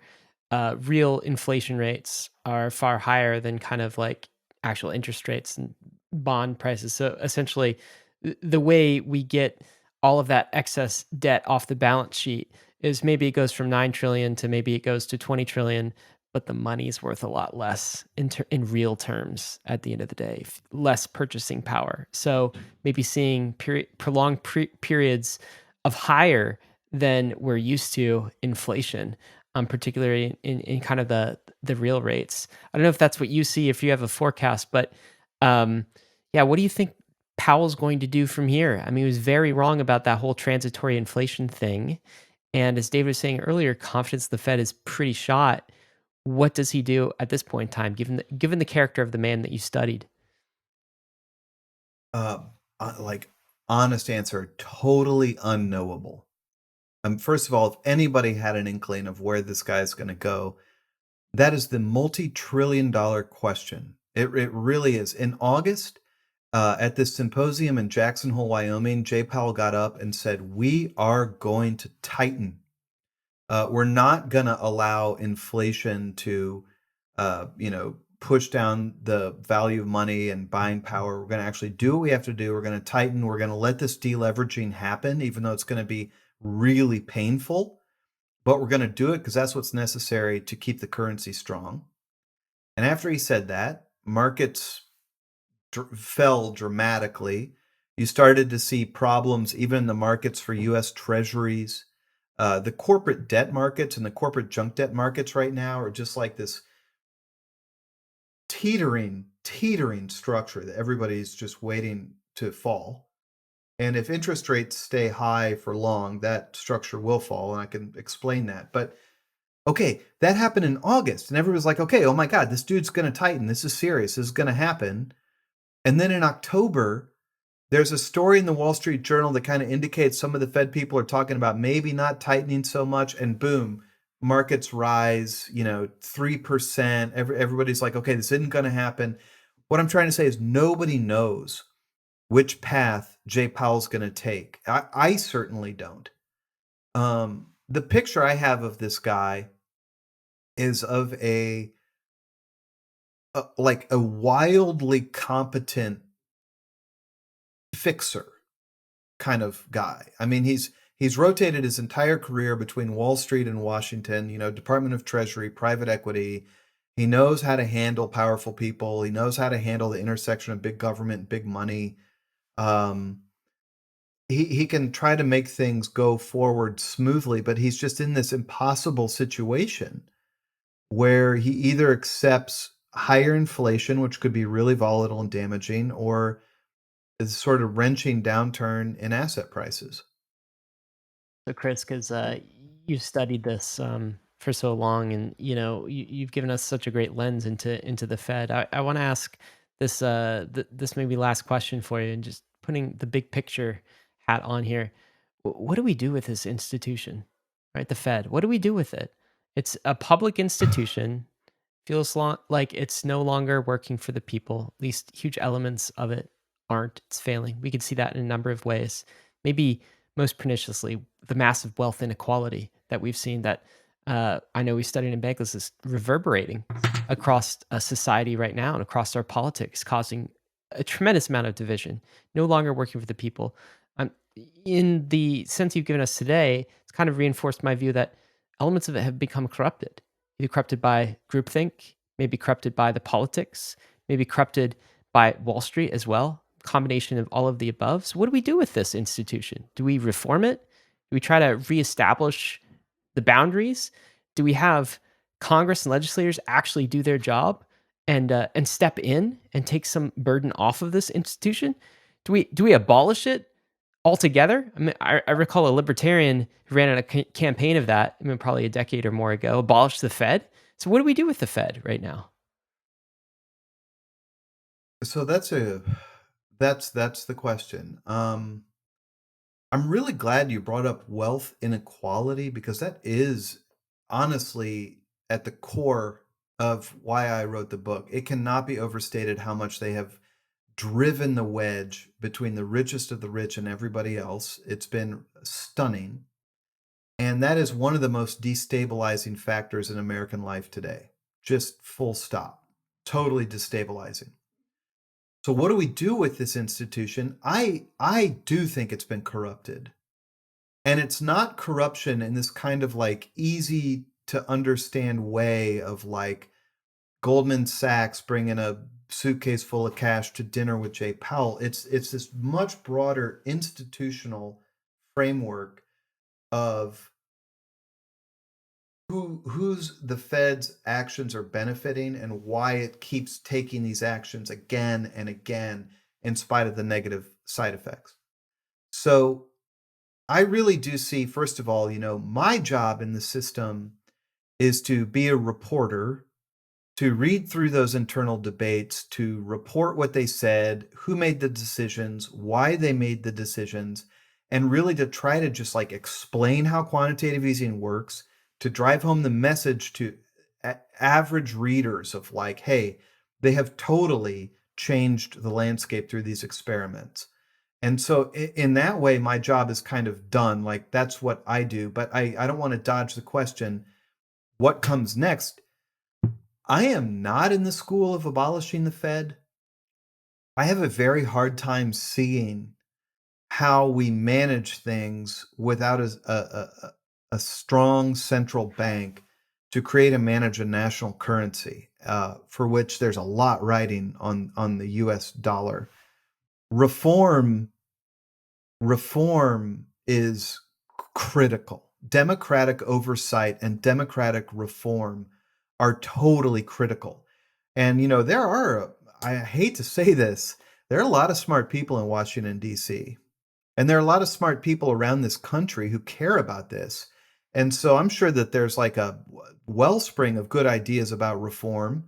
real inflation rates are far higher than kind of like actual interest rates and bond prices. So essentially, the way we get all of that excess debt off the balance sheet is maybe it goes from 9 trillion to maybe it goes to 20 trillion, but the money's worth a lot less in real terms at the end of the day, less purchasing power. So maybe seeing prolonged periods of higher than we're used to inflation, particularly in kind of the real rates. I don't know if that's what you see, if you have a forecast, but yeah, what do you think Powell's going to do from here? I mean, he was very wrong about that whole transitory inflation thing. And as David was saying earlier, confidence in the Fed is pretty shot. What does he do at this point in time, given the character of the man that you studied? Uh, like honest answer, totally unknowable. First of all, if anybody had an inkling of where this guy is going to go, that is the multi-trillion-dollar question. It really is. In August, at this symposium in Jackson Hole, Wyoming, Jay Powell got up and said, "We are going to tighten. We're not going to allow inflation to, push down the value of money and buying power. We're going to actually do what we have to do. We're going to tighten. We're going to let this deleveraging happen, even though it's going to be really painful. But we're going to do it because that's what's necessary to keep the currency strong." And after he said that, markets fell dramatically. You started to see problems even in the markets for US Treasuries. The corporate debt markets and the corporate junk debt markets right now are just like this teetering structure that everybody's just waiting to fall. And if interest rates stay high for long, that structure will fall, and I can explain that. But okay, that happened in August, and everyone was like, okay, oh my God, this dude's going to tighten. This is serious. This is going to happen. And then in October, there's a story in the Wall Street Journal that kind of indicates some of the Fed people are talking about maybe not tightening so much, and boom, markets rise, 3%. Everybody's like, okay, this isn't going to happen. What I'm trying to say is nobody knows which path Jay Powell's going to take. I certainly don't. The picture I have of this guy is of like a wildly competent fixer kind of guy. I mean, he's rotated his entire career between Wall Street and Washington, Department of Treasury, private equity. He knows how to handle powerful people. He knows how to handle the intersection of big government and big money. Um, he can try to make things go forward smoothly, but he's just in this impossible situation where he either accepts higher inflation, which could be really volatile and damaging, or is sort of wrenching downturn in asset prices. So, Chris, because you've studied this for so long, and you've given us such a great lens into the Fed. I want to ask this this maybe last question for you, and just putting the big picture hat on here. What do we do with this institution, right? The Fed. What do we do with it? It's a public institution. Feels like it's no longer working for the people. At least huge elements of it aren't. It's failing. We can see that in a number of ways. Maybe most perniciously, the massive wealth inequality that we've seen that I know we studied in Bankless is reverberating across a society right now and across our politics, causing a tremendous amount of division, no longer working for the people. Um, in the sense you've given us today, it's kind of reinforced my view that elements of it have become corrupted, either corrupted by groupthink, maybe corrupted by the politics, maybe corrupted by Wall Street as well. Combination of all of the above. So, what do we do with this institution? Do we reform it? Do we try to reestablish the boundaries? Do we have Congress and legislators actually do their job and step in and take some burden off of this institution? Do we abolish it altogether? I mean, I recall a libertarian who ran a campaign of that. I mean, probably a decade or more ago. Abolish the Fed. So what do we do with the Fed right now? So that's the question. I'm really glad you brought up wealth inequality because that is honestly at the core of why I wrote the book. It cannot be overstated how much they have driven the wedge between the richest of the rich and everybody else. It's been stunning. And that is one of the most destabilizing factors in American life today. Just full stop. Totally destabilizing. So what do we do with this institution? I do think it's been corrupted. And it's not corruption in this kind of like easy to understand way of like Goldman Sachs bringing a suitcase full of cash to dinner with Jay Powell. It's this much broader institutional framework of whose the Fed's actions are benefiting and why it keeps taking these actions again and again in spite of the negative side effects. So I really do see, first of all, my job in the system is to be a reporter, to read through those internal debates, to report what they said, who made the decisions, why they made the decisions, and really to try to just like explain how quantitative easing works, to drive home the message to average readers of like, hey, they have totally changed the landscape through these experiments. And so in that way, my job is kind of done. Like that's what I do, but I don't want to dodge the question. What comes next? I am not in the school of abolishing the Fed. I have a very hard time seeing how we manage things without a strong central bank to create and manage a national currency, for which there's a lot riding on the US dollar. Reform is critical. Democratic oversight and democratic reform are totally critical. And I hate to say this, there are a lot of smart people in Washington, D.C. And there are a lot of smart people around this country who care about this. And so I'm sure that there's like a wellspring of good ideas about reform.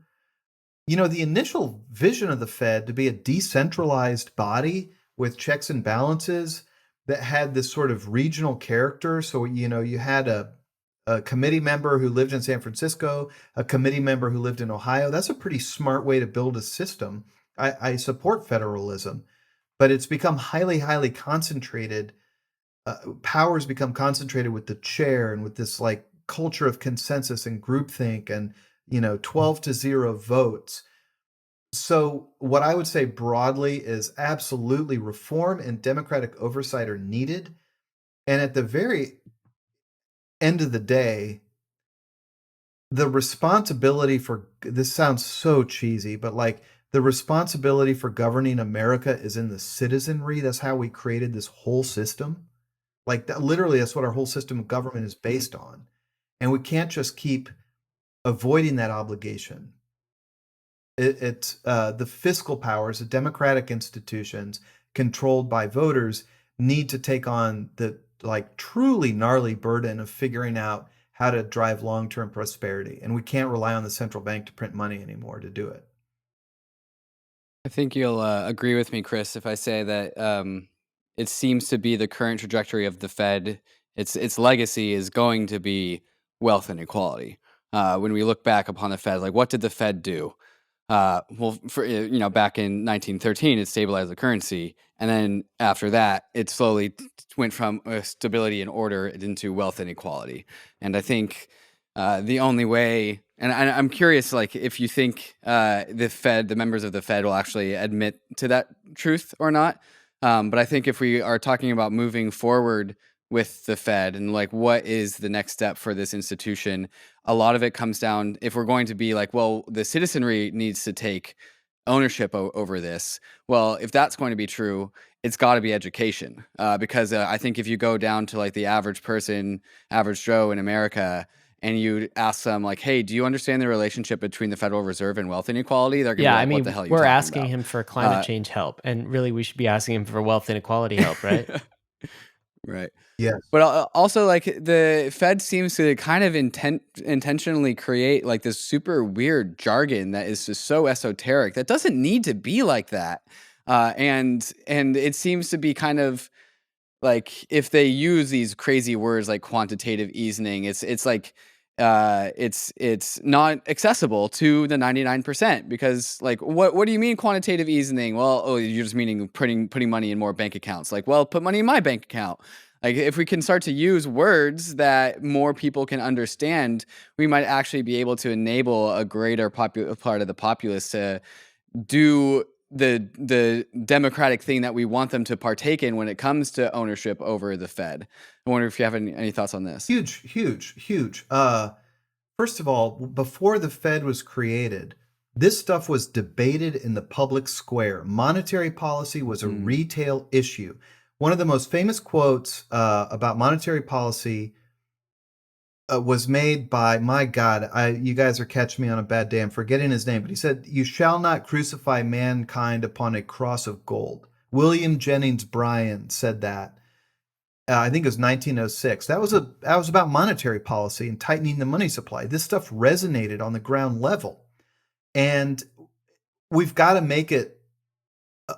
The initial vision of the Fed to be a decentralized body with checks and balances that had this sort of regional character. So, you had a committee member who lived in San Francisco, a committee member who lived in Ohio. That's a pretty smart way to build a system. I support federalism, but it's become highly, highly concentrated. Powers become concentrated with the chair and with this like culture of consensus and groupthink and 12-0 votes. So what I would say broadly is absolutely reform and democratic oversight are needed. And at the very end of the day, the responsibility for this sounds so cheesy, but like the responsibility for governing America is in the citizenry. That's how we created this whole system. Like that, literally, that's what our whole system of government is based on. And we can't just keep avoiding that obligation. It's the fiscal powers, the democratic institutions controlled by voters need to take on the like truly gnarly burden of figuring out how to drive long-term prosperity. And we can't rely on the central bank to print money anymore to do it. I think you'll agree with me, Chris, if I say that it seems to be the current trajectory of the Fed. Its legacy is going to be wealth inequality. When we look back upon the Fed, like what did the Fed do? Well, back in 1913, it stabilized the currency, and then after that, it slowly went from stability and order into wealth inequality. And I think the only way, and I'm curious, like if you think the members of the Fed will actually admit to that truth or not. But I think if we are talking about moving forward with the Fed and like what is the next step for this institution, a lot of it comes down, if we're going to be like, well, the citizenry needs to take ownership over this. Well, if that's going to be true, it's got to be education, because I think if you go down to like the average person, average Joe in America, and you ask them like, hey, do you understand the relationship between the Federal Reserve and wealth inequality? They're going to Yeah, be I like, what the mean, hell are you we're talking asking about? him for climate change help, and really we should be asking him for wealth inequality help, right? Right. Yes. But also, like the Fed seems to kind of intentionally create like this super weird jargon that is just so esoteric that doesn't need to be like that. And it seems to be kind of like if they use these crazy words like quantitative easing, it's like it's not accessible to the 99%, because like what do you mean quantitative easing? Well, oh, you're just meaning putting money in more bank accounts. Like, well, put money in my bank account. Like if we can start to use words that more people can understand, we might actually be able to enable a greater part of the populace to do the democratic thing that we want them to partake in when it comes to ownership over the Fed. I wonder if you have any thoughts on this. Huge. First of all, before the Fed was created, this stuff was debated in the public square. Monetary policy was a retail issue. One of the most famous quotes about monetary policy was made by, my God, you guys are catching me on a bad day. I'm forgetting his name, but he said, "You shall not crucify mankind upon a cross of gold." William Jennings Bryan said that. I think it was 1906. That was about monetary policy and tightening the money supply. This stuff resonated on the ground level, and we've got to make it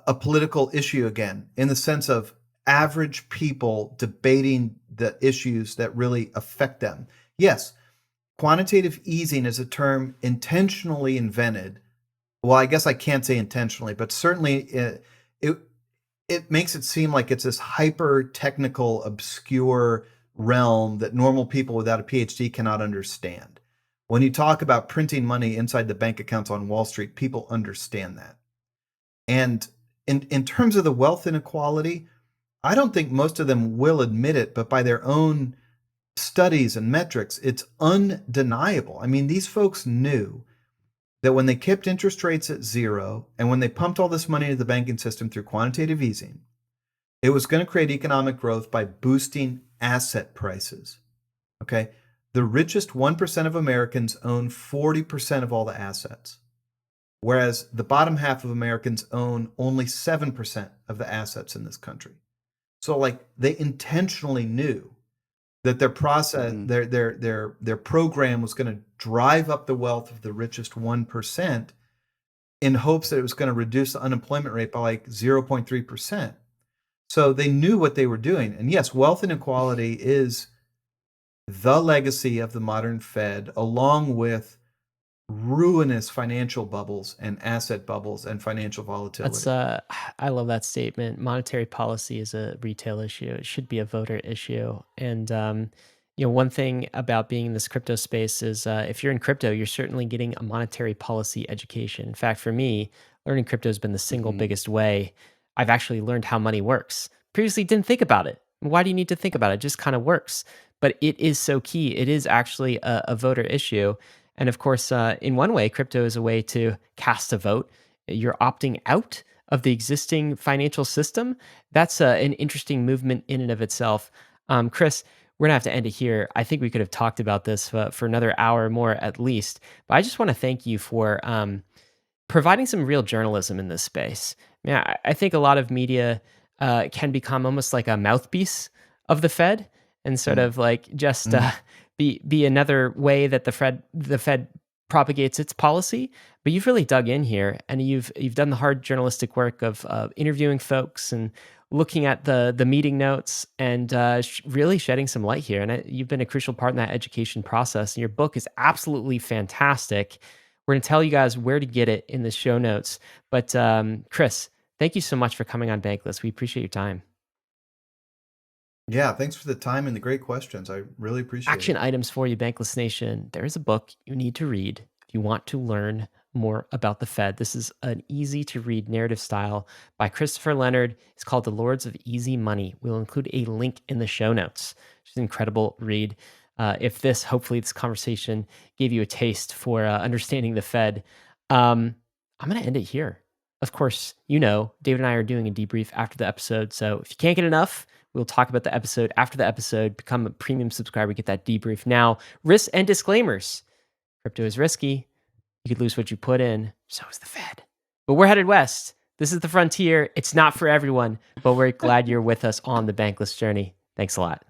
a political issue again, in the sense of average people debating the issues that really affect them. Yes, quantitative easing is a term intentionally invented. Well, I guess I can't say intentionally, but certainly it makes it seem like it's this hyper technical, obscure realm that normal people without a PhD cannot understand. When you talk about printing money inside the bank accounts on Wall Street, people understand that. And in terms of the wealth inequality, I don't think most of them will admit it, but by their own studies and metrics, it's undeniable. I mean, these folks knew that when they kept interest rates at zero and when they pumped all this money into the banking system through quantitative easing, it was going to create economic growth by boosting asset prices. Okay? The richest 1% of Americans own 40% of all the assets, whereas the bottom half of Americans own only 7% of the assets in this country. So like they intentionally knew that their process, their program was going to drive up the wealth of the richest 1% in hopes that it was going to reduce the unemployment rate by like 0.3%. So they knew what they were doing. And yes, wealth inequality is the legacy of the modern Fed, along with ruinous financial bubbles and asset bubbles and financial volatility. That's I love that statement. Monetary policy is a retail issue. It should be a voter issue. And one thing about being in this crypto space is if you're in crypto, you're certainly getting a monetary policy education. In fact, for me, learning crypto has been the single biggest way I've actually learned how money works. Previously, didn't think about it. Why do you need to think about it? It just kind of works. But it is so key. It is actually a voter issue. And of course, in one way, crypto is a way to cast a vote. You're opting out of the existing financial system. That's an interesting movement in and of itself. Chris, we're going to have to end it here. I think we could have talked about this for another hour more at least. But I just want to thank you for providing some real journalism in this space. I think a lot of media can become almost like a mouthpiece of the Fed and sort of like just be another way that the Fed propagates its policy. But you've really dug in here, and you've done the hard journalistic work of interviewing folks and looking at the meeting notes and really shedding some light here. And you've been a crucial part in that education process. And your book is absolutely fantastic. We're going to tell you guys where to get it in the show notes. But Chris, thank you so much for coming on Bankless. We appreciate your time. Yeah, thanks for the time and the great questions. I really appreciate Action it. items for you, Bankless Nation. There is a book you need to read if you want to learn more about the Fed. This is an easy to read narrative style by Christopher Leonard. It's called The Lords of Easy Money. We'll include a link in the show notes. It's an incredible read. If hopefully this conversation gave you a taste for understanding the Fed, I'm going to end it here. Of course, David and I are doing a debrief after the episode. So if you can't get enough, we'll talk about the episode after the episode. Become a premium subscriber, get that debrief now. Risks and disclaimers. Crypto is risky. You could lose what you put in. So is the Fed. But we're headed west. This is the frontier. It's not for everyone, but we're glad you're with us on the Bankless journey. Thanks a lot.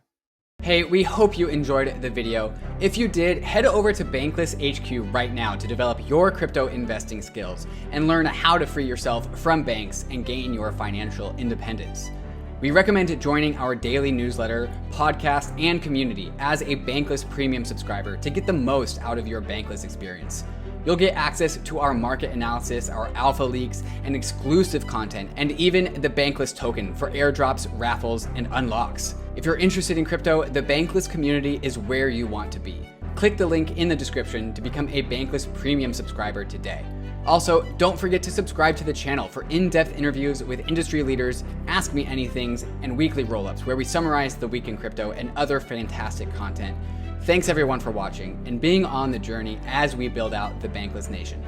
Hey, we hope you enjoyed the video. If you did, head over to Bankless HQ right now to develop your crypto investing skills and learn how to free yourself from banks and gain your financial independence. We recommend joining our daily newsletter, podcast, and community as a Bankless premium subscriber to get the most out of your Bankless experience. You'll get access to our market analysis, our alpha leaks, and exclusive content, and even the Bankless token for airdrops, raffles, and unlocks. If you're interested in crypto, the Bankless community is where you want to be. Click the link in the description to become a Bankless premium subscriber today. Also, don't forget to subscribe to the channel for in-depth interviews with industry leaders, Ask Me Anythings, and weekly roll-ups where we summarize the week in crypto and other fantastic content. Thanks everyone for watching and being on the journey as we build out the Bankless Nation.